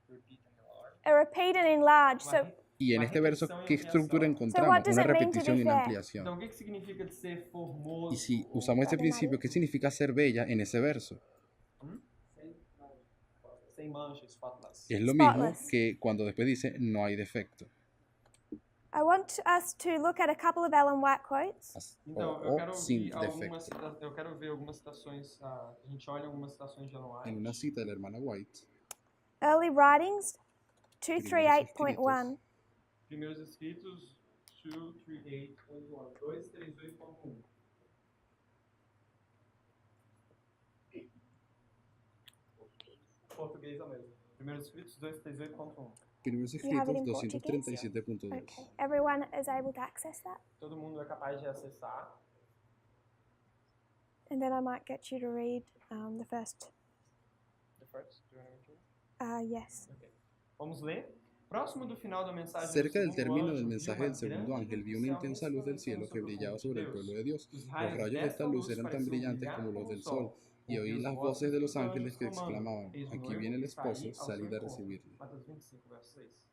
Repeat and enlarge. A repeat and enlarge. So, Y en este verso, ¿qué estructura So encontramos? what does Una it mean to repetición be y una fair? ampliación. Então, o que significa de ser formoso? Y si usamos este principio, ¿qué significa ser bella en ese verso? Sem manchas, spotless. Es lo mismo Spotless. que cuando después dice no hay defecto. I want us to look at a couple of Ellen White quotes. Então, O sin defecto. eu quero ver algumas citações, a gente olha algumas citações de Ellen White. En una cita de la hermana White, Early Writings 238.1. Primeiros escritos 238.1. 238.1. Português é o mesmo. Primeiros escritos 238.1. primeros You have it in escritos Portuguese? 237.2. Okay. Everyone is able to access that? Todo mundo é capaz de acessar. And then I might get you to read the first. The first, do you want me to? Yes. Okay. Vamos ler. Próximo do final da mensagem Cerca do del segundo término anjo, del viu mensaje uma del segundo grande ángel, vi una luz intensa luz del cielo que brillaba sobre el pueblo de Dios. Os Los rayos de esta dessa luz eran tan pareciam brillantes brilhar como los como del o sol, y oí las voces de los ángeles que exclamaban, aquí viene el esposo, salid a recibirle. Mateus 25, verso 6.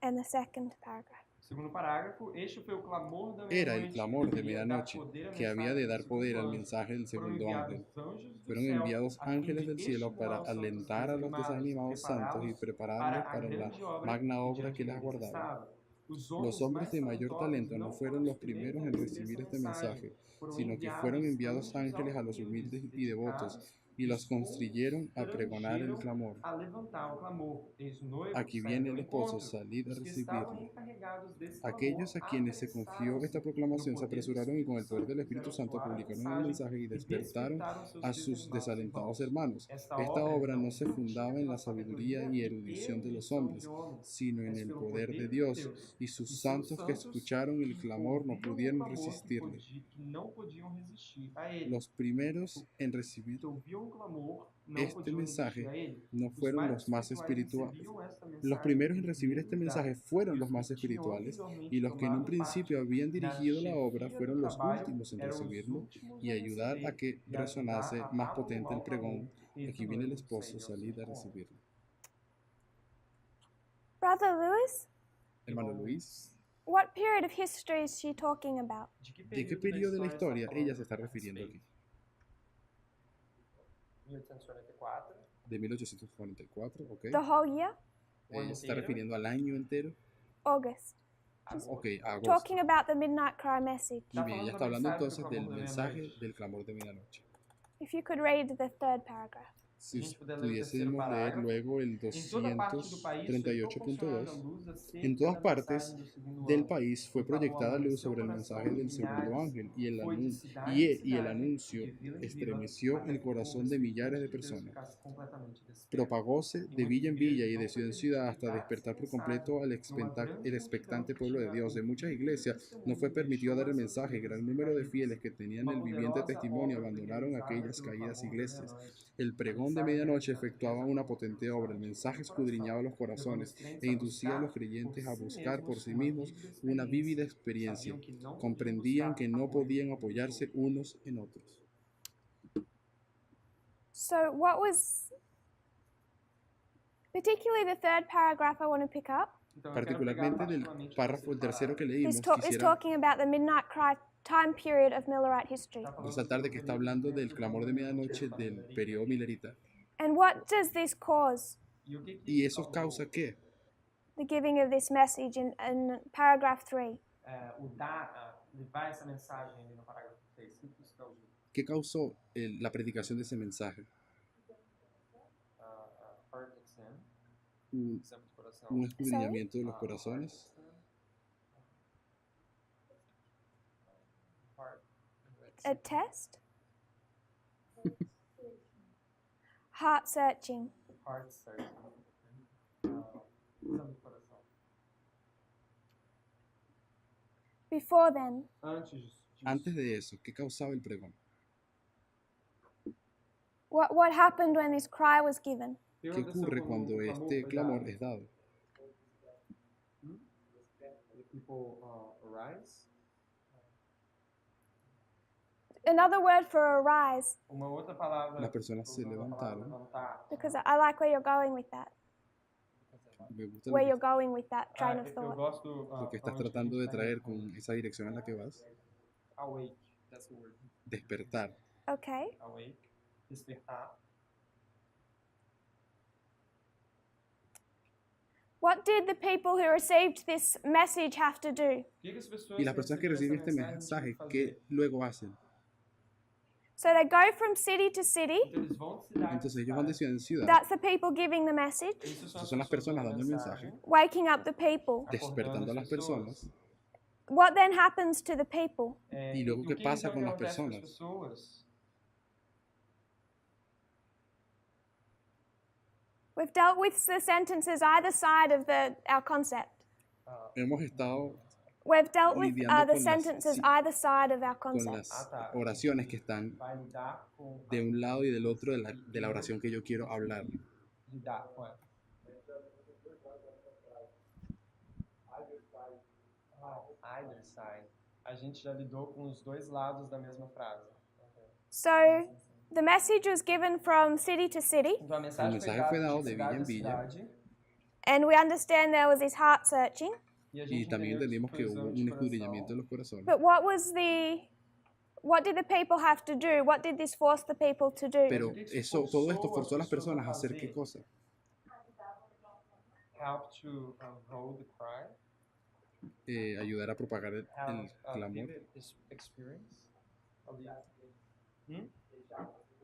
And the second paragraph. Segundo parágrafo, este foi o clamor da Era el meia-noite clamor que de deveria dar medianoche poder à que había mensagem de do dar poder segundo al anjo. mensaje del Foram segundo ángel. enviados anjos do Fueron céu, enviados a fim ángeles de del cielo para estimular os santos alentar a los desanimados santos y prepará-los prepararlos para a para la grande obra magna que obra diante que les deles aguardaba. estava. Los hombres de mayor talento no fueron los primeros en recibir este mensaje, sino que fueron enviados ángeles a los humildes y devotos, y los constriyeron a pregonar el clamor. a levantar o clamor. Eis o noivo Aquí sai viene ao el esposo, encontro. salid a Os que estavam recibirle. encarregados desse Aquellos a clamor quienes se confió esta proclamación se apresuraron y con el poder del Espíritu Santo publicaron el mensaje y despertaron a sus desalentados hermanos. Esta obra no se fundaba en la sabiduría y erudición de los hombres, sino en el poder de Dios, y sus santos que escucharon el clamor no pudieron resistirle. Los primeros en recibir este mensaje no fueron los más espirituales. Los primeros en recibir este mensaje fueron los más espirituales, y los que en un principio habían dirigido la obra fueron los últimos en recibirlo y ayudar a que resonase más potente el pregón. Aquí viene el esposo, salid a recibirlo. Brother Lewis, Hermano Luis, what period of history is she talking about? ¿de qué periodo de la historia ella se está refiriendo aquí? 1844. De 1844, ¿ok? The whole year? ¿Se está refiriendo al año entero? August. Ok, agosto. Talking about the midnight cry message. Muy bien, ella está hablando entonces del mensaje del clamor de medianoche. If you could read the third paragraph. Si A gente puder ler o terceiro pudiésemos leer parágrafo. luego el Em toda parte do país foi proporcionada 238.2, luz en acerca todas da partes mensagem do segundo del anjo. país fue O clamor proyectada luz amoleceu o sobre el coração mensaje del de segundo milhares, ángel y foi de cidade em y el cidade, anuncio de vila em vila, estremeció até el que o corazón de millares de Espírito de Deus personas. ficasse completamente desperto. Propagóse E de villa en muitas villa y igrejas de não ciudad en foi ciudad permitido hasta divulgar despertar essa por completo mensagem. al Uma grande el multidão expectante que pueblo de tinha Dios. En muchas ouvido iglesias esse no fue testemunho permitido deixou dar el as suas mensaje. vidas Gran número de caídas. fieles que tenían Uma el viviente poderosa testimonio obra foi abandonaron realizada aquellas pelo caídas clamor da iglesias. meia-noite. El A pregón de mensagem medianoche realizada efectuaba fez una a potente obra. El mensagem mensaje do escudriñaba los coração. Levando corazones os crentes e a inducía a los buscar creyentes por a si buscar por mesmos sí uma mismos vívida una vívida experiência. experiencia. Sabiam que não podiam Comprendían que buscar no apoio podían em apoyarse outros. unos en otros. So, what was particularly the third paragraph I want to pick up? Então, eu quero pegar Particularmente del particularmente o párrafo, el tercero que leímos, Is quisiera talking about the midnight cry time period of Millerite history. Está falando resaltar de que está hablando del clamor de medianoche del periodo millerita. And what does this cause? E o que que ¿Y eso causa qué? The giving of this message in paragraph 3. levar essa mensagem ali no parágrafo 3? O que isso causou? ¿Qué causó la predicación de ese mensaje? Heart exam, Un, exame de coração. un escudriñamiento de los corazones. Heart A test? Heart searching. Heart surgery. Exame de coração. Before then, Antes disso, Antes de eso, ¿qué causaba el pregón? what happened when this cry was given? ¿Qué ocurre cuando este clamor es dado? The people arise. Another word for arise, Uma outra palavra. Las personas se usando a palavra levantaron. levantar. because I like where you're going with that. Me gusta Where lo you're going with that train of Eu thought. gosto lo que estás pra onde tratando de a gente tá traer indo con esa dirección en la que vas. Awake, that's the word. Despertar. Okay. Awake, despertar. What did the people who received this message have to do? O que as pessoas Y las personas que reciben este receberam essa mensaje, mensagem ¿qué luego hacen? So they go from city to city. Então eles vão de cidade Entonces em ellos van de cidade. ciudad en ciudad, That's the people giving the message, Essas Esas son las personas dando el mensaje, waking up the people. despertando a las personas. What then happens to the people? Y luego, o ¿qué que pasa então con las acontece com as personas? pessoas? We've dealt with the sentences either side of our concept. Hemos estado We've dealt with Lidiando the con las- sentences sí, either side of our con concept. las oraciones que están Vai lidar com de un lado y del otro de la oración que yo quiero hablar. lidar com ela. Either side. A gente já lidou com os dois lados da mesma frase. So the message was given from city to city, Então a mensagem mensaje foi dado de de villa cidade em a villa. cidade. and we understand there was this heart searching. E a Y gente también entendeu entendimos que foi hubo exame de un coração. escudriñamiento de los corazones. But what did the people have to do? What did this force the people to do? Pero eso, todo esto forzó a las personas a hacer qué cosa? Help to hold the cry. Ayudar a propagar el Have a clamor. vivid experience.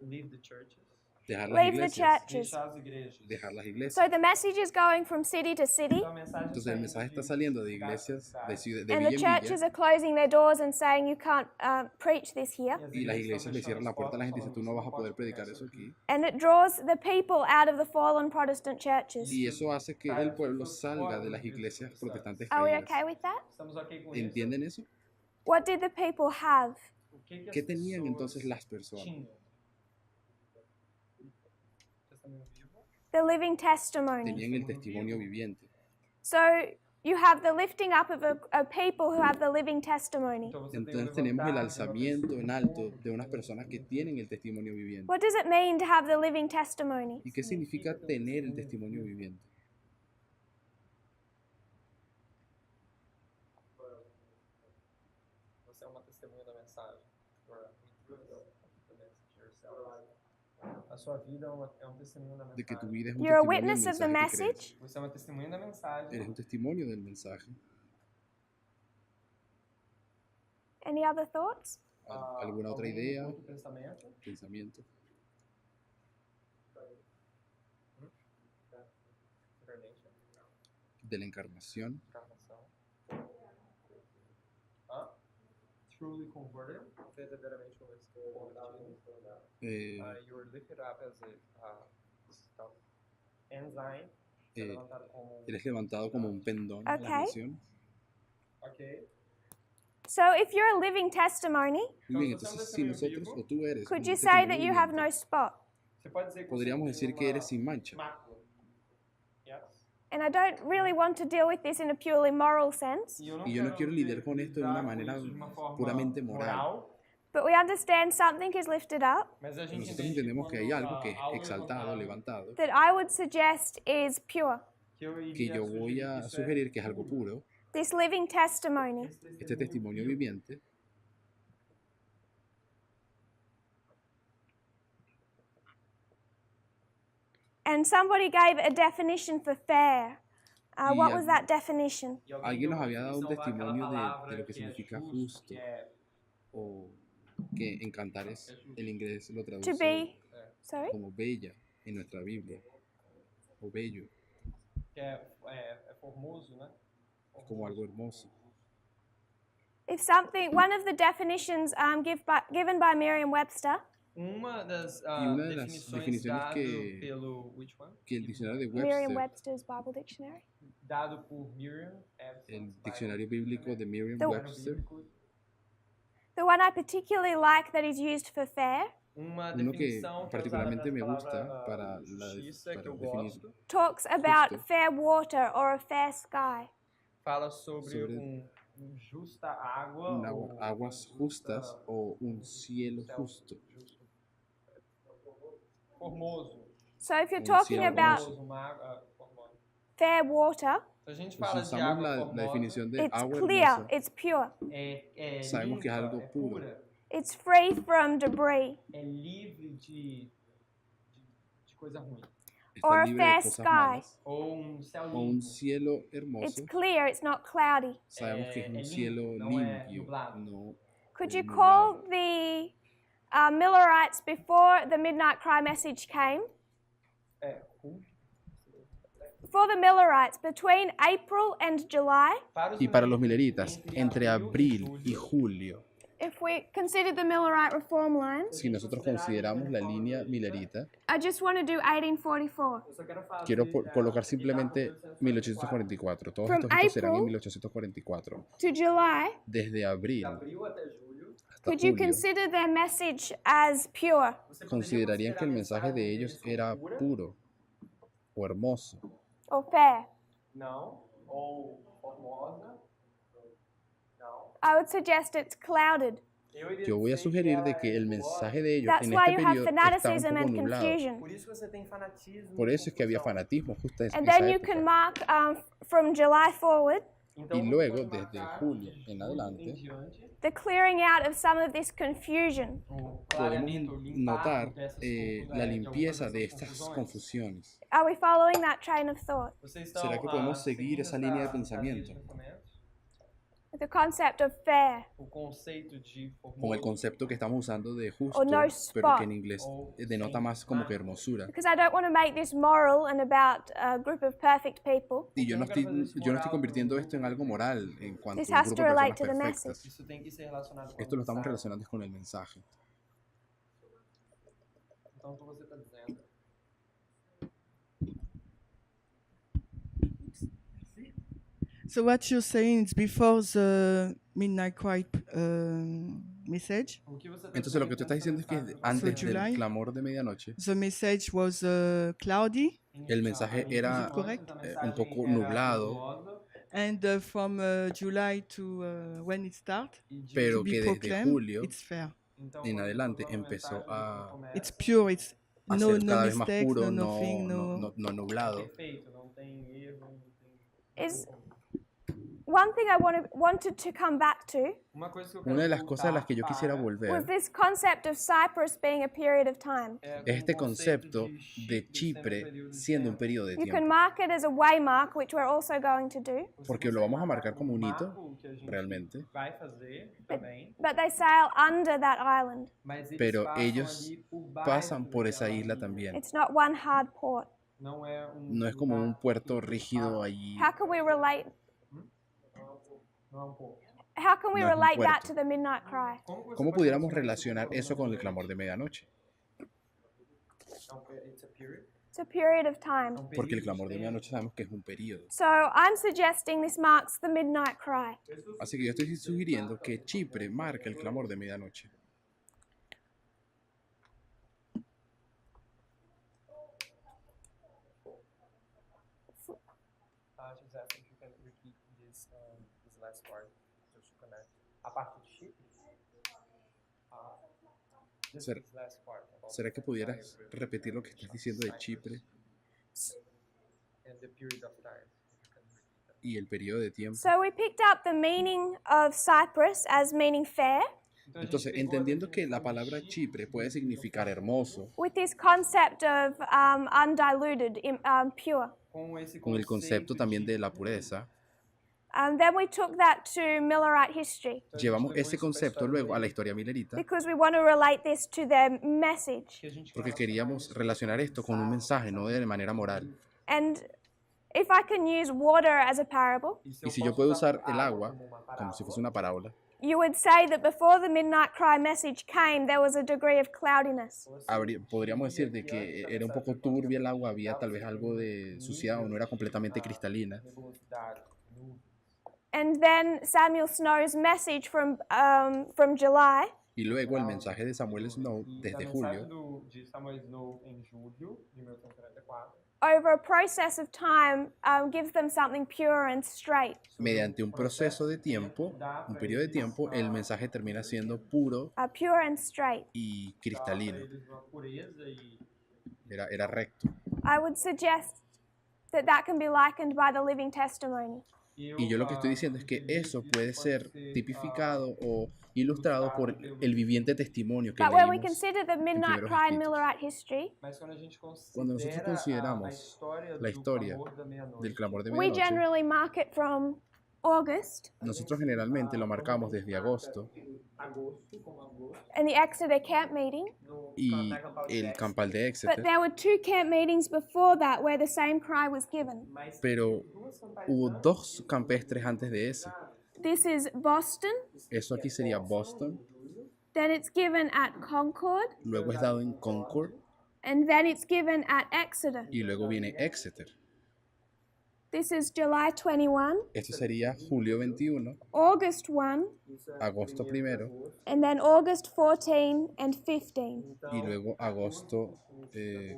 Leave the churches. Dejar las Leave the iglesias. churches. Deixar as igrejas. Dejar las iglesias. So the message is going from city to city, Então a mensagem Entonces el mensaje está saliendo de iglesias, de and villa the en churches villa, are closing their doors and saying you can't preach this here. y las iglesias le cierran la puerta a la gente y dicen, tú no vas a poder predicar eso aquí. And it draws the people out of the fallen Protestant churches. Y eso hace que el pueblo salga de las iglesias protestantes Are we caídas. okay with that? Estamos ok com isso? ¿Entienden eso? What did the people have? O que as ¿Qué tenían pessoas entonces las personas? tinham? Testemunho vivo. The living testimony. Tenían el testimonio viviente. So you have the lifting up of a people who have the living testimony. Então você tem Entonces o tenemos el levantar de uma alzamiento en pessoa. alto de unas personas que tienen el testimonio viviente. What does it mean to have the living testimony? ¿Y qué significa tener el testimonio viviente? Você é uma testemunha da mensagem. A sua vida é um testemunho da De que tu mensagem. vida es un You're a testimonio del witness of the mensaje que crees. message, Você é uma testemunha da mensagem. Eres un testimonio del mensaje. Any other thoughts? ¿Alguna otra idea? Outro pensamento? Pensamiento. Incarnation. De la encarnación. Encarnação. Hã? Truly converted. Verdadeiramente convertido. You were lifted up as a ensign. Levantado como Eres levantado como un pendón en las Okay. naciones. Ok. So if you're a living testimony, Muy bien, entonces si nosotros o tú eres could un you say that testimonio you have viviente, no spot? Você pode dizer que podríamos você decir tem que eres sin mancha. mácula. Yes. And I don't really want to deal with this in a purely moral sense, E eu Y yo no quiero lidiar con esto de una lidar com manera isso de uma forma puramente moral. but we understand something is lifted up Mas a gente Nosotros entende entendemos que hay quando, algo que es algo exaltado, levantado, that I would suggest is pure. que eu iria que yo voy sugerir a que isso sugerir que es algo puro, This living testimony. este testimonio viviente. And somebody gave a definition for fair. What Y was that definition? E Alguien deu nos uma había dado un definição daquela testimonio de palavra lo que que é significa justo, justo, que é o que en Cantares el inglés lo To traduce be, sorry? como bella en nuestra Biblia, o bello, que é formoso, né? como algo hermoso. If something, one of the definitions given by Merriam-Webster Uma das una de las definições definiciones dado que- pelo which one? Que el diccionario de Webster, Merriam-Webster's Bible Dictionary. Dado por Miriam. el diccionario bíblico de The- Merriam-Webster, The one I particularly like that is used for fair Uma uno que definição particularmente me gusta palavra, para, justiça, para que eu definir, gosto, talks about Justo. fair water or a fair sky. fala sobre Sobre justa água, ou aguas justas o un cielo justo. formoso. So if you're Un talking cielo about hermoso. Uma água formosa. fair water, Se a gente Si fala de usamos água la formosa, definición de it's agua clear, hermosa, it's pure, é sabemos que es limpa, algo é puro. pura, it's free from debris, é livre de coisa ruim. or está a libre de fair cosas sky. malas, Ou céu o un limpo. cielo It's hermoso, clear, it's not cloudy. sabemos que es un limpo, cielo no es limpio, nublado. no Could es you nublado. call the Millerites before the midnight cry message came? For the Millerites, between April and July, Y para los mileritas, entre abril y julio, if we consider the Millerite reform lines, si nosotros consideramos la línea milerita, I just want to do 1844. quiero colocar simplemente 1844. Todos From estos hitos serán en April 1844. to July, Desde abril hasta could you julio, consider their message as pure? considerarían que el mensaje de ellos era puro o hermoso. Or fair? Não. Ou formosa. Não. I would suggest it's clouded. Yo voy a sugerir de que el mensaje de ellos That's en why este you have periodo está un fanaticism poco and nublado. confusion. Por isso que você tem fanatismo. Por e eso es que había confusão. fanatismo justo en And esa then you can época. mark from July forward Então, Y você luego, pode desde marcar julio de en julho adelante, em diante, the clearing out of some of this confusion. o podemos clareamento, o limpar notar dessas la de limpieza algumas de dessas estas confusões. confusiones. Are we following that train of thought? Vocês estão, ¿Será que podemos seguir seguindo esa línea de essa linha pensamiento? pensamento? The concept of fair. O conceito de Con el formoso, concepto que estamos usando de justo, O no pero spot. que en inglés denota más como que hermosura. Because I don't want to make this moral and about a group of perfect people. Y yo no estoy convirtiendo esto en algo moral en cuanto This a un has grupo to de relate personas to the perfectas. message. isso tem que ser relacionado com Esto lo estamos a mensagem. relacionando con el mensaje. Então, o que você está dizendo? So what you're saying is before the midnight cry message, O que você tá Entonces lo que tú estás diciendo es que antes So, del July? clamor de medianoche, the message was cloudy, el mensaje era correct? un poco nublado, and from July to when it started pero to que be desde proclaimed, julio it's fair. en adelante empezó a It's pure. It's no ser cada vez más mistakes, puro, no no, nothing, no nublado. perfeito, não tem erro, não tem... Is one thing I wanted to come back to Uma coisa que eu quero Una de las cosas a las voltar que yo quisiera para was volver this concept of Cyprus being a period of time. é es este o conceito concepto de sendo um Chipre período de siendo un tempo. periodo de You can tiempo, mark it as a waymark, which we're also going to do, Você porque lo consegue vamos a marcar como un hito, marco que a gente realmente, vai fazer também, but they sail under that island. mas eles pero passam ellos ali por baixo pasan por esa daquela isla ilha. también. It's not one hard port. Não é No es como un lugar puerto que rígido para. allí, How can we relate? Não é um porto. How can we No es un relate that puerto. to the midnight cry? Como você ¿Cómo pode pudiéramos relacionar relacionar eso con el clamor de medianoche? It's a period. It's a period of time. É um Porque el período clamor de de tempo. medianoche sabemos que es un periodo. So I'm suggesting this marks the midnight cry. Así que yo estoy sugiriendo que Chipre marque el clamor de medianoche. José, if you can repeat this last part, just to connect. A parte de Chipre? Just Ser- this last part about ¿Será que pudieras repetir lo que estás diciendo de Chipre and the period of time. You can repeat that. y el periodo de tiempo? So we picked up the meaning of Cyprus as meaning fair, Então, a gente Entonces, pegou a entendiendo que la definição de palabra Chipre puede significar hermoso, with this concept of undiluted, pure. com esse con el concepto también de la de pureza, Then we took that to Millerite history llevamos ese concepto luego a la historia milerita because we want to relate this to their message. que a gente porque queríamos relacionar esto con un mensaje, no de manera moral. And if I can use water as a parable, Y si yo puedo usar el agua como si fuese una parábola, you would say that before the midnight cry message came, there was a degree of cloudiness. podríamos decir de que era un poco turbia el agua, había tal vez algo de suciedad o no era completamente cristalina. nebulosidade, nuvens. And then Samuel Snow's message from July Y luego el mensaje de Samuel Snow E desde a julio, mensagem de Samuel Snow em julho de 1844, over a process of time gives them something pure and straight. mediante un proceso de tiempo, un periodo de tiempo, el mensaje termina siendo puro Pure and straight. y dá para cristalino, eles uma pureza e era recto. I would suggest that can be likened by the living testimony. Y yo lo que estoy diciendo es que eso puede ser tipificado o ilustrado por el viviente testimonio que But when we leímos. consider the midnight primeros cry in escritos. Millerite history, Mas quando a gente Cuando nosotros consideramos la historia clamor da meia-noite, del clamor de we medianoche, generally mark it from August nosotros generalmente lo marcamos desde agosto in the Exeter camp meeting. y el campal de But Exeter, there were two camp meetings before that where the same cry was given. pero hubo dos campestres antes de ese. This is Boston, Eso aquí sería Boston, then it's given at Concord, luego es dado en Concord and then it's given at Exeter. y luego viene Exeter. This is July 21, Esto sería julio 21, August 1, agosto 1 and then August 14 and 15. y luego agosto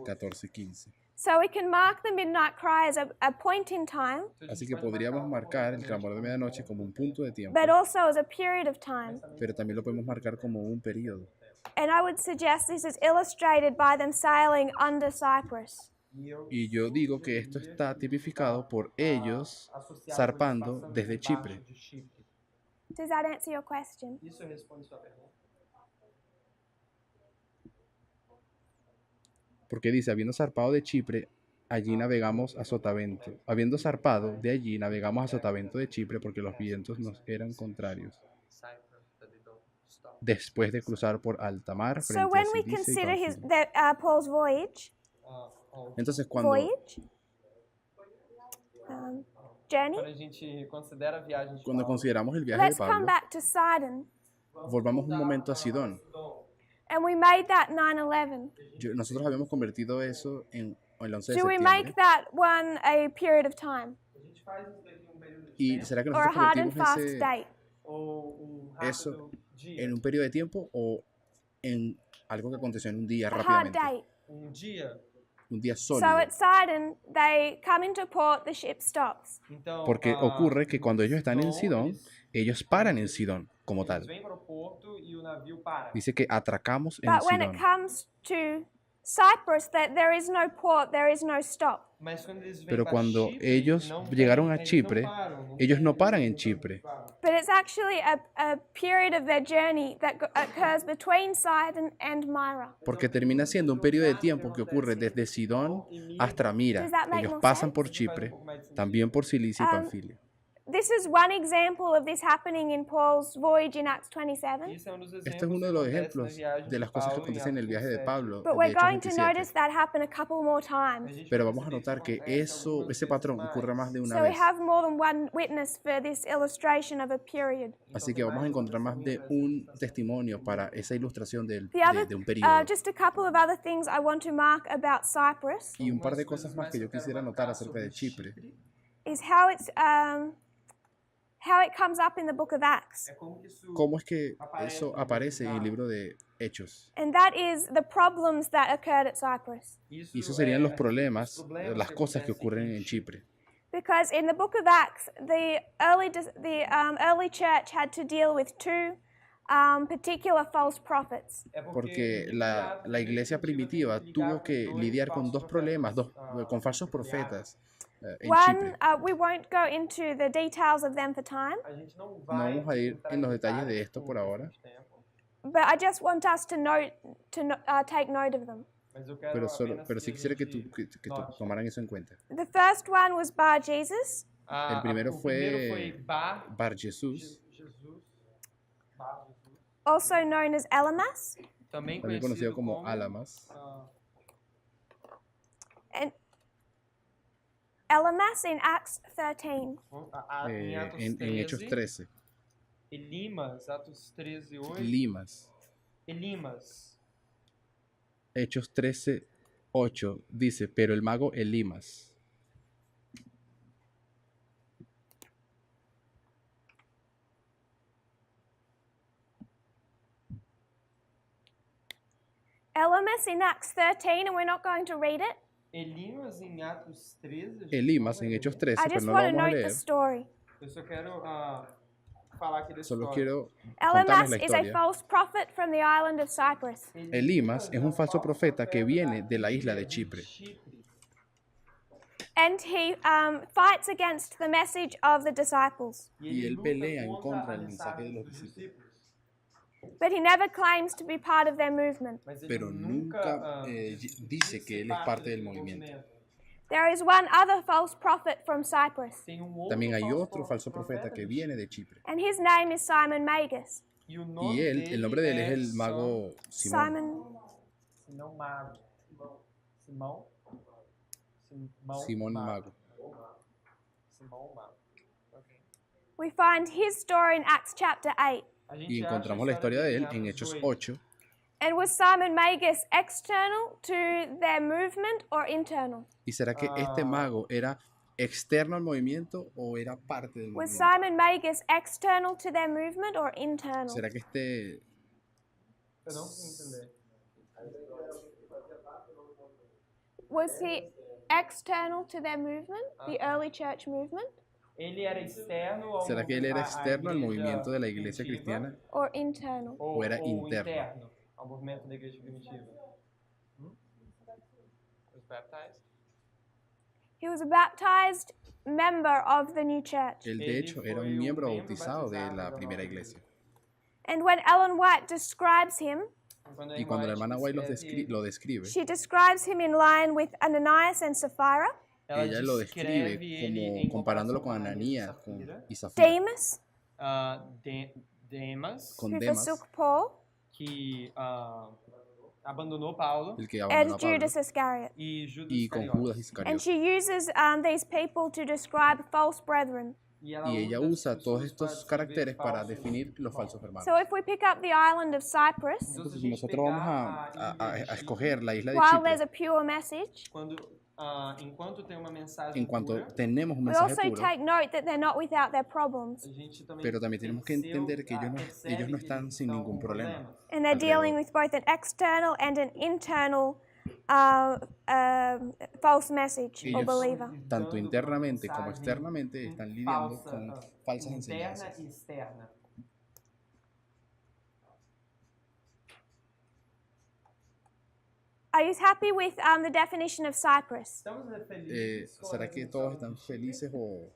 14 y 15. So we can mark the midnight cry as a point in time, Así que podríamos marcar el clamor de medianoche como un punto de tiempo, but also as a period of time. pero también lo podemos marcar como un periodo. And I would suggest this is illustrated by them sailing under Cyprus. Y yo digo que esto está tipificado por ellos zarpando desde Chipre. Does that answer your question? Isso responde sua pergunta. Porque dice, habiendo zarpado de Chipre, allí navegamos a sotavento. Habiendo zarpado de allí, navegamos a sotavento de Chipre porque los vientos nos eran contrarios. Después de cruzar por alta mar, So frente a when we Cilicia y consider Panfilia. Paul's voyage, Entonces, cuando journey, Quando a gente considera a viagem de Cuando Paulo, consideramos el viaje de let's come Pablo, back to Sidon. volvamos un momento a Sidón. And we made that 9/11. Nosotros habíamos convertido eso en el 11 de Do we make septiembre. that one a period of time a gente faz isso daqui período de ¿Y tempo será que or a nosotros hard and convertimos fast ese, date? ou eso rápido dia? en un periodo de tiempo o en algo que aconteció en un día A hard rápidamente? date. Dia. Un día So sólido. at Sidon, they come into port, the ship stops. Então, Porque ocurre que cuando ellos están en Sidón, eles ellos paran en Sidón como tal. vêm para o porto e o navio para. Dice que atracamos en But when it Sidón. comes to Cyprus, that there is no port, there is no stop. Mas quando eles vêm Pero para cuando Chipre, ellos não llegaron tem, a eles não Chipre, param, não ellos tem no paran en lugar Chipre, para parar. But it's actually a period of their journey that occurs between Sidon and Myra. porque termina siendo un periodo de tiempo que ocurre desde Sidón hasta Mira. Does that make Ellos more pasan sense? por Chipre, también por Cilicia y Panfilia. This is one example of this happening in Paul's voyage in Acts 27. Isso é dos Este es exemplos uno que de los acontece na ejemplos viagem de las cosas que Paulo em acontecen en el Atos viaje de 7. Pablo But de we're Hechos going to 27. notice that happen a couple more A times. gente Pero vai vamos a perceber que notar que acontece algumas ese vezes patrón mais. ocurre más de una So we vez. have more than one witness for this illustration of a period. Así que vamos a encontrar más de un testimonio para esa ilustración The other, de un periodo. just a couple of other things I want to mark about Cyprus Y un par de cosas más que yo quisiera notar acerca de Chipre is how it comes up in the book of Acts. É como que isso cómo es que eso aparece en el libro de Hechos. And that is the problems that occurred at Cyprus. Y esos serían los problemas, las cosas que ocurren en Chipre. Because in the book of Acts, the early church had to deal with two particular false prophets. é Porque la iglesia primitiva tuvo que lidiar con dos problemas, con falsos profetas en One, Chipre. we won't go into the details of them for time, A gente não No vai vamos a ir entrar en los em detalles de detalhes esto por por ahora, tempo, but I just want us to take note of them. mas eu quero apenas pero sí que a quisiera que gente tú note. tomaran eso en cuenta. The first one was Bar Jesus. El primero O primeiro foi fue Bar Bar Jesús, Jesus, Bar Jesus, Also known as Elymas, também también conocido como Alamas. and Elymas in Acts 13. Em Atos En Hechos 13, Elimas, Atos 13, 8. Limas. Elimas. Hechos 13, 8 dice, pero el mago Elimas. Elymas in Acts 13, and we're not going to read it. Elimas em Atos 13. Elimas en Hechos 13, I pero just no lo want to vamos a note the leer. story. Eu só quero falar aqui da Solo história. quiero contarles la Elymas is a historia. false prophet from the island of Cyprus. Elimas es un falso profeta que viene de la isla de Chipre. And he fights against the message of the disciples. Y él pelea en contra del mensaje de los discípulos. But he never claims to be part of their movement. Pero nunca dice que él es parte del movimiento. There is one other false prophet from Cyprus, También hay otro falso profeta que viene de Chipre. and his name is Simon Magus. Y él, el nombre de él es el mago Simón. Simão Mago. Simão. Simón Mago. Simão Mago. Ok. We find his story in Acts chapter 8. A gente Y acha encontramos a la historia de él Atos en Hechos 8. 8. And was Simon Magus external to their movement or internal? ¿Y será que este mago era externo al movimiento o era parte del Was movimiento? Simon Magus external to their movement or internal? ¿Será que este Eu não consigo entender. Was he external to their movement, the early church movement, Ele era externo ao ¿Será que él era a externo al igreja movimiento de la iglesia primitiva cristiana or internal? o era interno? interno ao movimento da igreja primitiva? Was baptized? He was a baptized member of the new church. Él de hecho era un miembro bautizado de la primera iglesia. And when Ellen White describes him, Y cuando la hermana White lo describe, she describes him in line with Ananias and Sapphira, ella lo describe ele como comparándolo con Ananías Ananías y Zafira, Demas, Demas, con who Demas, forsook Paul, que abandonou Paulo, el que and abandonó a Pablo, Judas Iscariot. e Judas y con Iscariote. Judas And Iscariote. she uses these people to describe false brethren. E ela Y ella usa usa todos pessoas para estos caracteres descrever para falsos definir los irmãos. falsos hermanos. So if we pick up the island of Cyprus, Entonces, si nosotros vamos a escoger la isla de while there's Chipre, a pure message, Enquanto tem uma mensagem en cuanto pura, tenemos un we mensaje also puro, take note that they're not without their problems. a gente também pero también tenemos que entender que ellos percebe no que están eles sin estão ningún com problema. problemas. And they're dealing with both an external and an internal false message or Ellos, believer. tanto internamente como externamente, están lidiando con falsas interna enseñanzas. e externa. Are you happy with the definition of Cyprus? Estamos felizes com a ¿Será que todos están felices o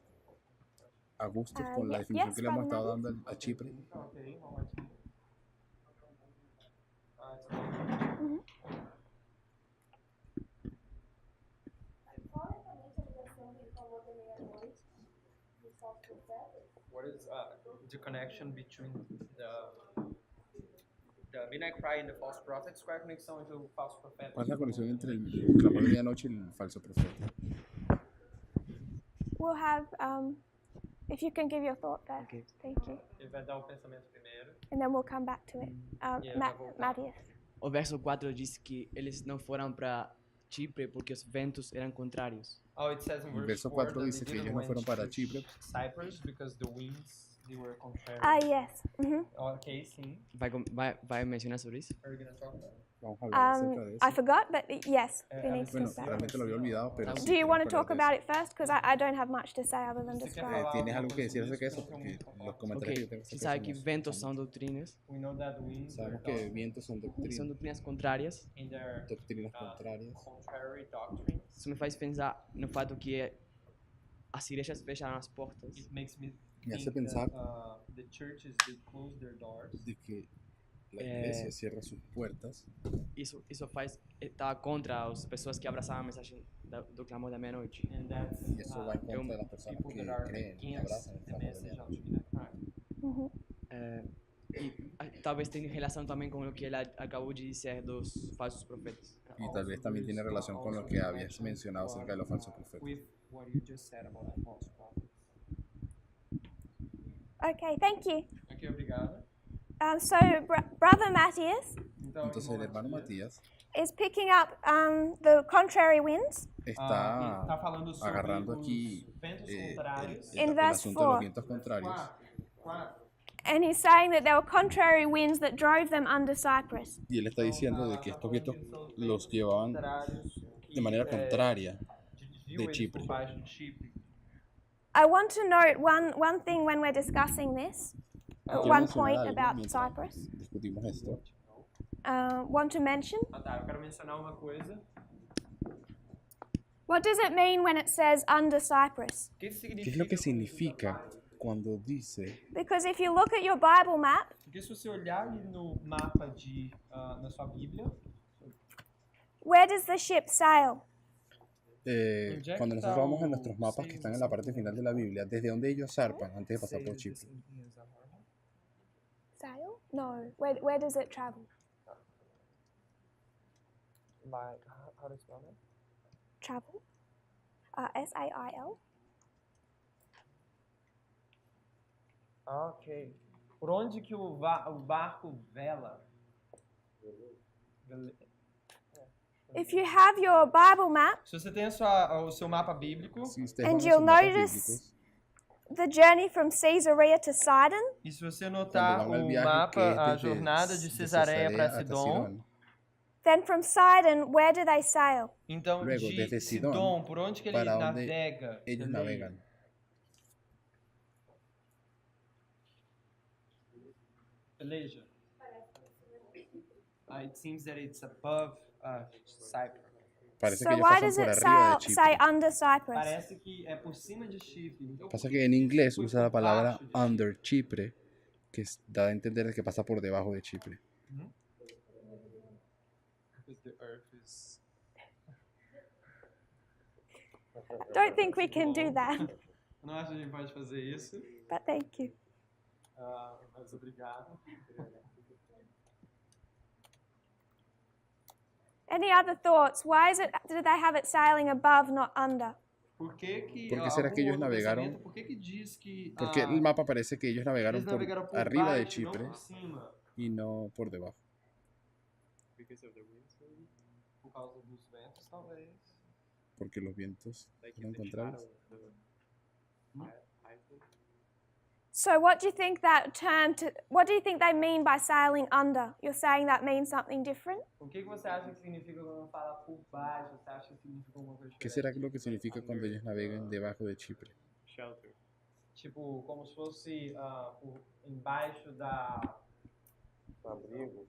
a gustos con la Yes, definición yes, que le hemos Brother estado Matthew. dando a Chipre? Ok, vamos aqui. Ah, Mhm. what is the connection between the midnight cry and the false prophets? Qual é a conexão entre o falso profeta? ¿Cuál es la conexión entre el clamor de medianoche y el falso profeta? We'll have, if you can give your thought there. Okay. Thank you. Ele vai dar o pensamento primeiro. And then we'll come back to it. Yeah, we'll- Matthias. O verso 4 diz que eles não foram para Chipre porque os ventos eram contrários. Oh, it says in El verse verso 4 4 that dice they que ellos didn't no went fueron para to Chipre Cyprus because the winds they were contrary. Yes. Mhm. Ok, sim. Vai mencionar sobre isso? Are you gonna talk about it? Vamos a hablar acerca de I eso. forgot, but yes, we I need to Bueno, talk about it. realmente lo había olvidado, pero sí Do you quiero want to hablar talk de about eso. it first? Because I don't have much to say other than Você quer describe. falar ¿Tienes alguma algo que coisa decir acerca de eso? disso? Porque los Ok, comentarios que yo tengo você acerca sabe de que eso ventos são doutrinas, We know that winds sabemos are que vientos son são doctrinas, doutrinas contrárias. in their doctrinas contrarias. contrary doctrines. Isso me faz pensar no fato que as igrejas fecharam as portas. It makes me Me hace think pensar that the churches they close their doors. de que la iglesia cierra sus puertas. Isso está contra as pessoas que abraçavam a mensagem do clamor da meia-noite. And that's Y eso va en contra de las personas people que that are creen y against abrazan el the clamor de message of medianoche. midnight cry. Talvez tenha relação também com o que ele acabou de dizer dos falsos profetas. Y tal vez también tiene relación con lo que habías mencionado acerca de los falsos profetas. With what you just said about the false prophets. Okay, thank you. Ok, obrigado. So, Brother Matthias Então, Entonces el irmão hermano Matias, Matías is picking up the contrary winds está ele tá falando sobre agarrando os aquí ventos el, contrários. In el verse asunto de 4. los vientos contrarios. Quatro. and he's saying that there were contrary winds that drove them under Cyprus. Y él está diciendo de que estos vientos los llevaban Contrários de manera contraria desviou de eles Chipre. por baixo de Chipre. I want to note one thing when we're discussing this, Quiero one mencionar point algo about mientras Cyprus. discutimos esto. Want to mention, Ah tá, eu quero mencionar uma coisa. what does it mean when it says under Cyprus? O que isso ¿Qué es lo que significa? significa cuando dice, Because if you look at your Bible map, Porque se você olhar ali no mapa na sua Bíblia, where does the ship sail? cuando nosotros vamos a nuestros mapas que están en la parte final de la Biblia, desde donde ellos zarpan antes de pasar por Chipre? Sail? No. Where does it travel? like, how do you spell that? Travel. S-A-I-L. Ok. Por onde que o barco vela? If you have your Bible map, Se você tem o seu mapa bíblico, Si ustedes And van a you'll sus mapas notice bíblicos, the journey from Caesarea to Sidon, e se você notar cuando van al o viaje mapa, que es a desde jornada de de Cesareia para hasta Sidom, Sidón, then from Sidon, where do they sail? então Luego, de desde Sidom, Sidom, por onde que ele para onde navega? ellos navegan. Peleja. It seems that it's above Cyprus. Parece So que ellos why pasan does por it arriba de say Chipre. under Cyprus? Parece que é por cima de Chipre. Então, Pasa que en inglés foi usa la por palabra baixo de Chipre. under Chipre, que da a entender que pasa por debajo de Chipre. Because the earth is... Don't think we can do that, Eu não acho que a gente pode fazer isso, but thank you. mas obrigado. Any other thoughts? Why do they have it sailing above, not under? Por que ¿Por qué será que algum ellos outro navegaron? pensamento, por que diz que Porque el mapa parece que ellos navegaron eles por navegaram por arriba de baixo, não Chipre por cima? y no por debajo. Por causa dos ventos, talvez. Porque los vientos eran contrarios. So what do you think what do you think they mean by sailing under? You're saying that means something different? O que você acha que significa quando fala por baixo? Você acha que significa alguma coisa ¿Qué diferente? será que lo que significa cuando ellos navegan debajo de Chipre? Tipo, como se fosse por embaixo do abrigo.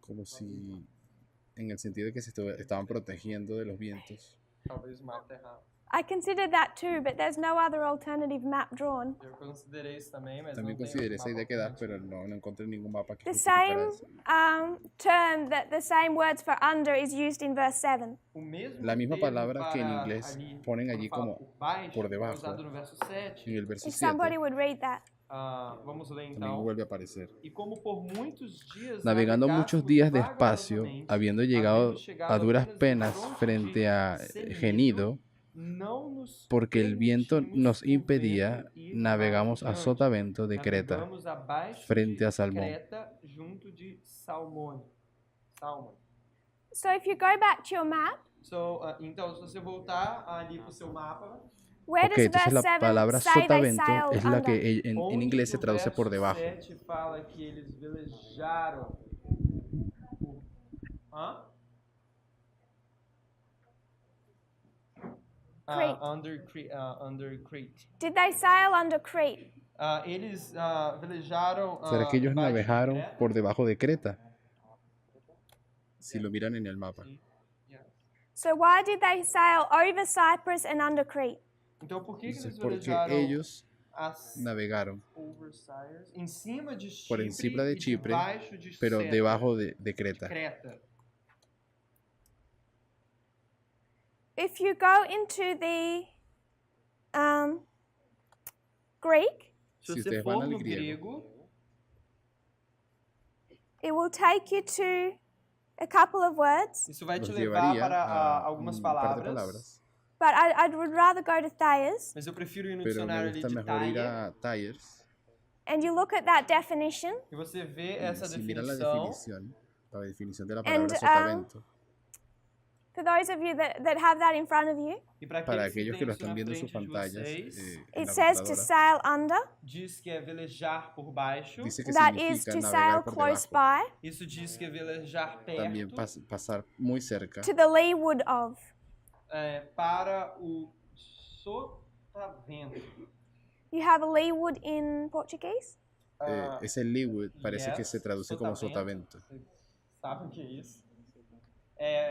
Como si en el sentido de que estaban protegiendo de los vientos. Talvez o mapa tá errado. I considered that too, but there's no other alternative map drawn. Eu considerei isso também, mas También não tem consideré esa mapa idea que das, pero alternativo. no encontré ningún mapa que The justificara same eso. term, that the same words for under is used in verse 7. O mesmo La misma termo palabra que en para inglés ali, ponen quando allí fala como por baixo, por é debajo, usado no verso 7. en el verso If somebody 7, would read that. Vamos ler también então. vuelve a aparecer. E como por muitos dias Navegando muchos días despacio, habiendo llegado a duras penas frente a Genido, porque el viento nos impedía, navegamos a sotavento de Creta, navegamos abaixo frente de a Salmón. Creta, junto de Salmone. Salmon. So if you go back to your map, Então, se você voltar ali para o seu mapa, where Ok, does entonces verse la 7 palabra say they sotavento sailed es la under? que en onde inglés se que o traduce por verso debajo. 7 fala que eles velejaram. Hã? Crete. Under Crete. Did they sail under Crete? Eles velejaram. ¿Será que ellos debaixo de navegaron Creta? por debajo de Creta? Si lo miran en el mapa. Sim. Yeah. So why did they sail over Cyprus and under Crete? Então, por que Entonces, eles porque velejaram ellos as navegaron Overseers em cima de por Chipre encima de e Chipre, debaixo de pero Creta, debajo de Creta? Creta. If you go into the Greek, Se Si você ustedes van for al no griego, grego, it will take you to a couple of words, isso vai te Los levar llevaría para a algumas un par de palavras. palabras, but I would rather go to Thayers, Mas eu prefiro ir no pero me dicionário ali gusta de mejor ir Thayer a Tyers. and you look at that definition, e você vê Y essa si miran la definición de la And, palabra sotavento, for those of you that have that in front of you, e para para aqueles aquellos que que lo têm isso están na viendo en sus frente de pantallas, vocês, en it la says to computadora, sail under. diz que é velejar por baixo. dice que That is significa to sail navegar por close debajo. by, Isso diz que é velejar También perto pasar muy cerca, to the leeward of. para o sotavento. You have leeward in Portuguese? ese leeward parece que Yes, se traduce como sotavento. Vocês sabem o que é isso?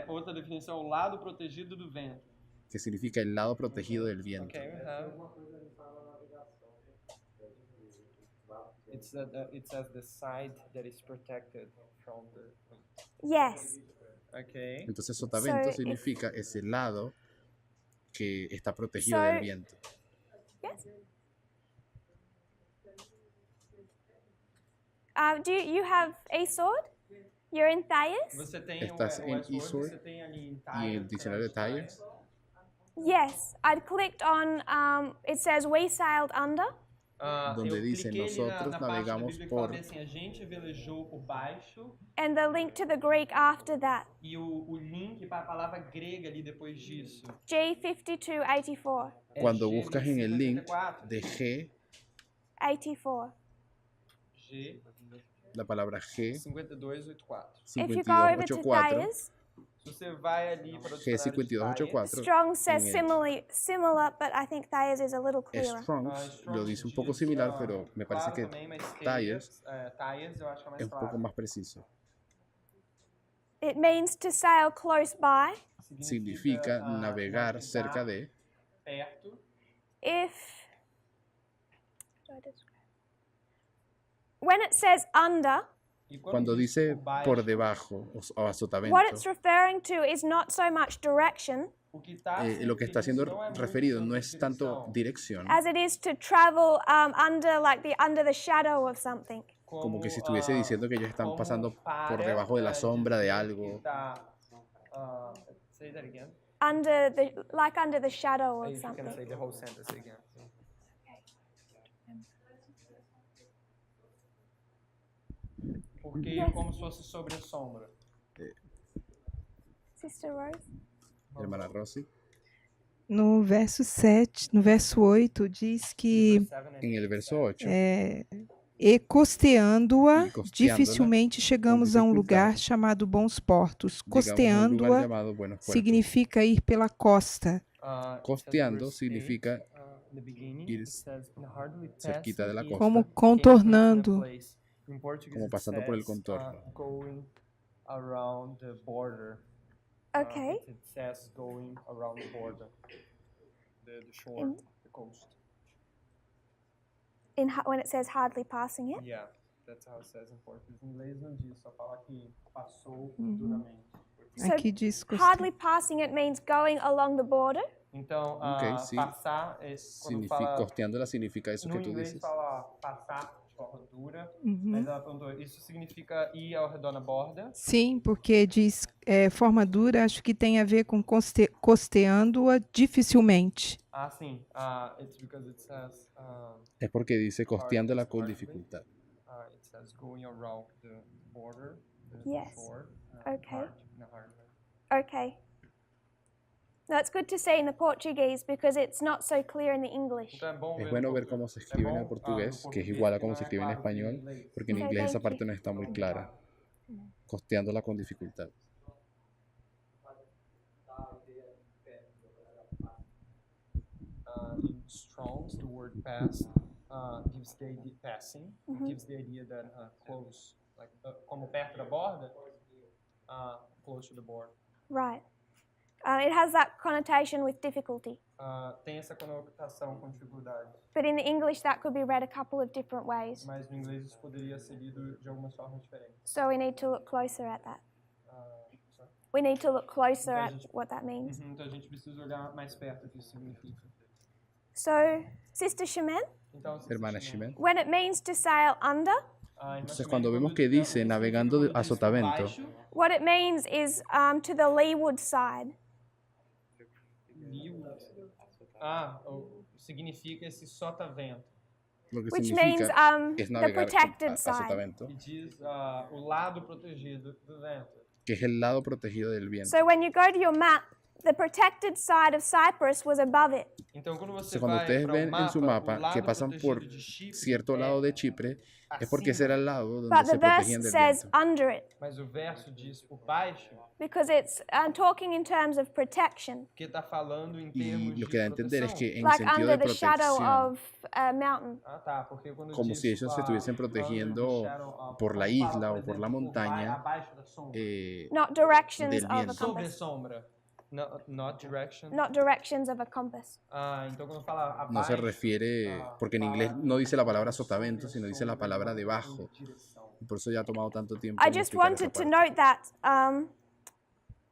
Outra definição, o lado protegido do vento. Que significa el lado protegido del viento. Okay, we have. It says the side that is protected from the wind. Yes. Okay. Entonces sotavento So, significa ese lado que está protegido So- del viento. Yes. Do you have a sword? You're in Thayers? Você tem Estás o em Westward, eSword você tem ali em Y Tyre, el diccionario de Tyers, Yes. I'd clicked on, it says we sailed under. donde eu dice, cliquei ali "Nosotros na parte da navegamos Bíblia que fala por-" bem assim, a gente velejou por baixo, And the link to the Greek after that, e o link para a palavra grega ali depois disso. G5284. Cuando G buscas en el link 54. de G, 84. G la palabra G, 5284. If you go over to 5284, Thayers, Se você vai ali para o G dicionário de Tyre, 5284, Strong says en el- similar, but I think Thayers is a little clearer. Strong's Strong lo dice un diz, poco similar, pero me parece claro que também, mas Tyres Tyres eu acho que é mais es un claro. poco más preciso. It means to sail close by. Significa navegar cerca de, perto. If when it says under, E cuando diz dice baixo, por debajo o a sotavento, what it's referring to is not so much direction o que tá lo que está siendo não é muito referido no sobre es tanto direção, dirección, as it is to travel under the shadow of something. como que si estuviese diciendo que ellos están como pasando por para, debajo de la sombra de dizer algo. que tá, say that again. Under the shadow of If you can something. say the whole sentence again. Porque é como se fosse sobre a sombra. Sister Rose? Hermana Rosy, No verso 7, no verso 8, diz que en el verso 8, e costeando-a, E costeando-la, dificilmente chegamos com a um dificuldade, lugar chamado Bons Portos. llegamos a un lugar Costeando-a llamado Buenos Puertos. significa ir pela costa. Costeando significa ir cerquita de la costa, Como contornando. como pasando por el contorno. around the border. Okay. It says going around the border, the shore, the coast. When it says hardly passing it. Yeah, that's how it says in português. Em inglês não diz, só fala que passou duramente. So Aqui diz hardly passing it means going along the border. Então, Ok, sí. passar, quando Significa, fala, costeándola significa eso no que tú inglês dices. fala passar de forma dura, mas ela perguntou, isso significa ir ao redor da borda? Sim, porque diz forma dura, acho que tem a ver com costeando-a dificilmente. Ah, sim. It's because it says Es porque dice costeándola con dificultad. it says going around the border, the Yes. shore. Okay. Hard. Okay. No, it's good to see in the Portuguese because it's not so clear in the English. Então é bom Es ver bueno no ver português. cómo se escribe en el bom, portugués, no que es português, igual a que cómo não se é escribe en claro que nem español, em inglês. porque en Ok, inglés esa thank parte you. no está muy clara. Costeándola con dificultad. In Strong's, the word pass gives the idea passing. It gives the idea that close, like como perto da borda, close to the border. Right. It has that connotation with difficulty. Tem essa conotação com dificuldade, But in the English, that could be read a couple of different ways. mas no inglês isso poderia ser lido de algumas formas diferentes. So we need to look closer at that. Sorry. We need to look closer Então, a at gente- what that means. Então a gente precisa olhar mais perto o que isso significa. So, Sister Shemin, Então, Hermana Shimen. when it means to sail under, Entonces cuando vemos que dice navegando a sotavento, what it means is to the leeward side. Significa esse sotavento. lo que Which means significa es the navegar protected a side. sotavento, Que diz o lado protegido do vento. que es el lado protegido del viento. So when you go to your map, the protected side of Cyprus was above it. Então, quando você Entonces, cuando vai ustedes para ven en su o mapa lado que pasan por protegido de Chipre, cierto lado de Chipre, es porque ese era el lado donde But se the verse protegían del says viento. under it mas o verso diz por baixo, because it's talking in terms of protection, que está falando em Y termos lo de que da a entender es proteção. que en like sentido under de the shadow protección, of a mountain. Ah, tá, porque quando como diz, si ellos se estuviesen under the protegiendo shadow por la fala, isla por o por la exemplo, montaña, abaixo da sombra. Not directions del of a viento. Sobre compass. sombra. Not direction. Not directions of a compass. Então quando fala abaixo, no se refiere, porque en inglés no dice la palabra sotavento, sino dice la palabra debajo. Y por eso ya ha tomado tanto tiempo I en just explicar esa wanted to parte. note that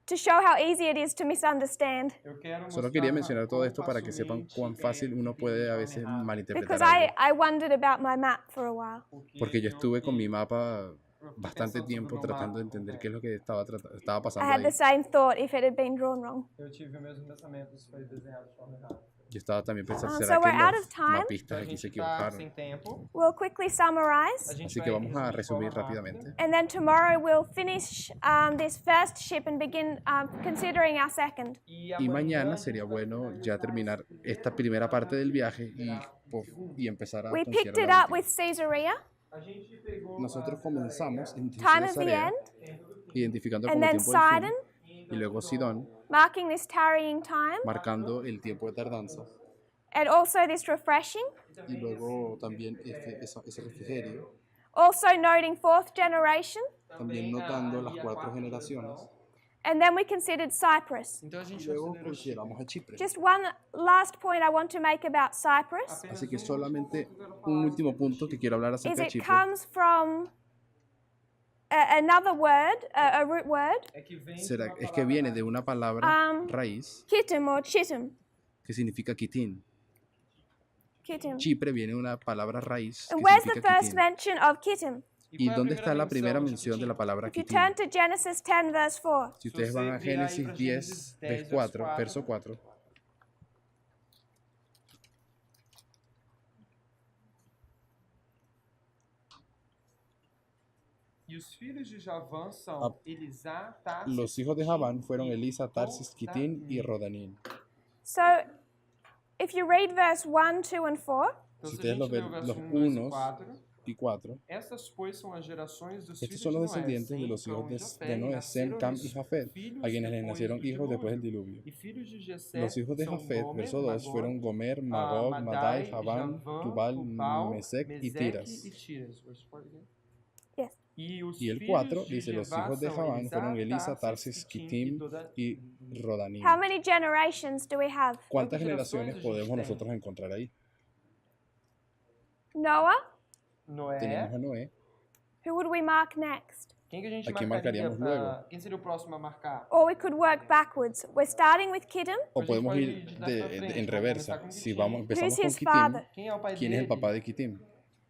to show how easy it is to misunderstand. eu quero Solo mostrar quería mencionar todo quão esto para que sepan facilmente cuán fácil uno puede a veces Because malinterpretar algo. I wondered about my map for a while. Porque yo estuve con mi mapa bastante tiempo tratando de entender qué es lo que estaba I pasando had ahí. the same thought if it had been drawn wrong. Eu tive o mesmo pensamento se foi desenhado de forma errada. Yo estaba también pensando, So ¿será que we're out los of time. mapistas Então a aquí se gente está sem equivocaron? tempo. We'll quickly A summarize, gente Así vai que vamos a resumir de resumir forma rápidamente. rápida. and then tomorrow we'll finish this first ship and begin considering our second. E Y amanhã mañana sería bueno ya terminar esta primera parte del viaje y empezar a We considerar picked it la up última. with Caesarea, a gente pegou Nosotros comenzamos en time of the Cesarea, end, identificando and como then tiempo del fin, Sidon, y luego Sidón, marking this tarrying time, marcando el tiempo de tardanza, and also this refreshing, y luego también ese refrigerio, also noting fourth generation, también notando las 4 generaciones, and then we considered Cyprus. Então a y gente luego considerou consideramos a Chipre. Just one last point I want to make about Cyprus Así que solamente un último punto que quiero hablar is acerca de it Chipre, comes from another word, a root word, é que vem es que viene de una palabra raíz kittim or chittim. que significa quitín. Kittim. Chipre viene de una palabra raíz que And where's the significa first quitín. mention of kittim? ¿Y dónde está la primera mención de la palabra If you quitín? turn to Genesis 10, verse 4, Si ustedes van a Génesis 10, verso 4, E os filhos de Javã são Elisá, Tarsis, los hijos de Javán fueron Elisa, Tarsis, Quitín y Rodanín. so if you read verse 1, 2, and 4, Então, Si se a ustedes gente los lê ven, o verso los 1, 2 e unos 4, y 4, essas, pois, são as gerações dos estos filhos son los de Noé, descendientes de Sem, los hijos Cão e de Jafé, e Noé, Sem, nasceram Cam y os Jafet, filhos a quienes les depois nacieron do hijos después del dilúvio. diluvio. E filhos de Jessé Los hijos de são Jafet, Gomer, verso 2, Magog, fueron Gomer, Magog, Madai, Javán, Tubal, Tubal, Mesec y Meseque Tiras. e Tiras. Verse 4 again. Yes. Y el 4 dice, los hijos de Javán fueron Elisa, Tarsis, Kitim y Rodanim. How many generations do we have? ¿Cuántas generaciones podemos nosotros encontrar ahí? Noah? Tenemos Noé. a Noé. Who would we mark next? Quem que a gente Aqui marcaria? marcaríamos luego. Quem seria o próximo a marcar? Or we could work backwards. We're starting with Kittim. O Pues podemos puede ir ir de trás para frente, en vamos reversa. comenzar con Si Kitim. empezamos Who's con his Kitim, father? Quem é o pai ¿quién es el dele? papá de Kitim?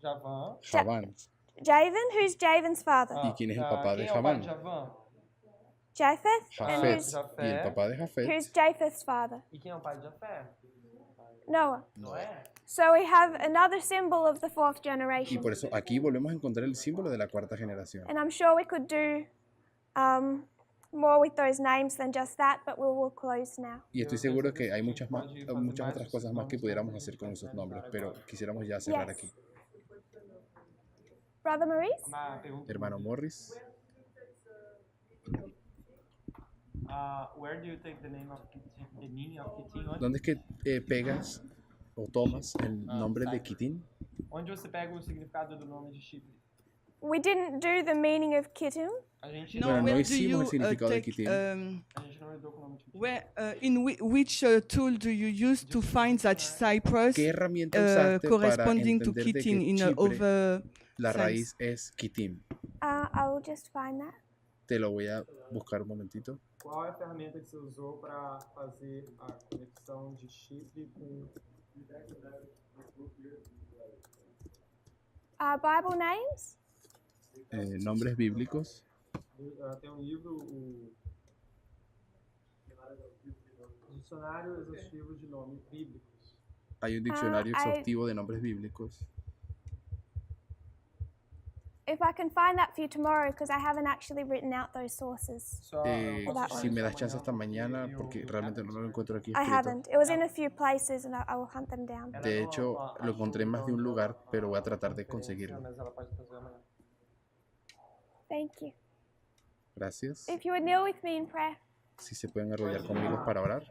Javã. Javán. Javan? Who's Javan's father? ¿Y quién es el papá de Quem é o pai Javán? de Javã? Japheth? And Jafet. who's, Y el papá de who's Jafet, Japheth's father? E quem é o pai de Jafé? Noah. Noé. So we have another symbol of the fourth y generation. por eso aquí volvemos a encontrar el símbolo de la cuarta generación. And I'm sure we could do more with those names than just that, but we'll close now. Y estoy seguro que hay muchas otras cosas más que pudiéramos hacer con esos nombres, pero quisiéramos ya cerrar Yes. aquí. Brother Maurice? Uma pergunta. Hermano Morris, Where do you take the name of Kitim? The meaning of Kitim? ¿dónde es que pegas o tomas el nombre de Kitim? Onde você pega o significado do nome de Chipre? We didn't do the meaning of Kittim. A gente Bueno, no where do hicimos el you significado de take, Kitim. a gente não lidou com o nome de Kitim. which tool do you use to find that Cyprus ¿Qué herramienta usaste para corresponding to entender de Kittim que in Chipre, other la sense? raíz es Kitim? I will just find that. Te lo voy a buscar un momentito. Qual é a ferramenta que você usou para fazer a conexão de Chipre com Bible names? Nombres bíblicos. tem um livro, o Dicionário Exaustivo de Nomes Bíblicos. Hay un diccionario I- exhaustivo de nombres bíblicos. If I can find that for you tomorrow, because I haven't actually written out those sources. Só, eu posso Si te me das mandar chance hasta amanhã, mañana, eu- porque realmente no lo encuentro aquí I escrito. haven't. It was in a few places, and I will hunt them down. Ela De não- hecho, a- lo encontré en más de un lugar, pero voy a tratar de referência, conseguirlo. mas ela pode fazer amanhã. Thank you. Gracias. If you would kneel with me in prayer. Si se pueden arrodillar conmigo para orar.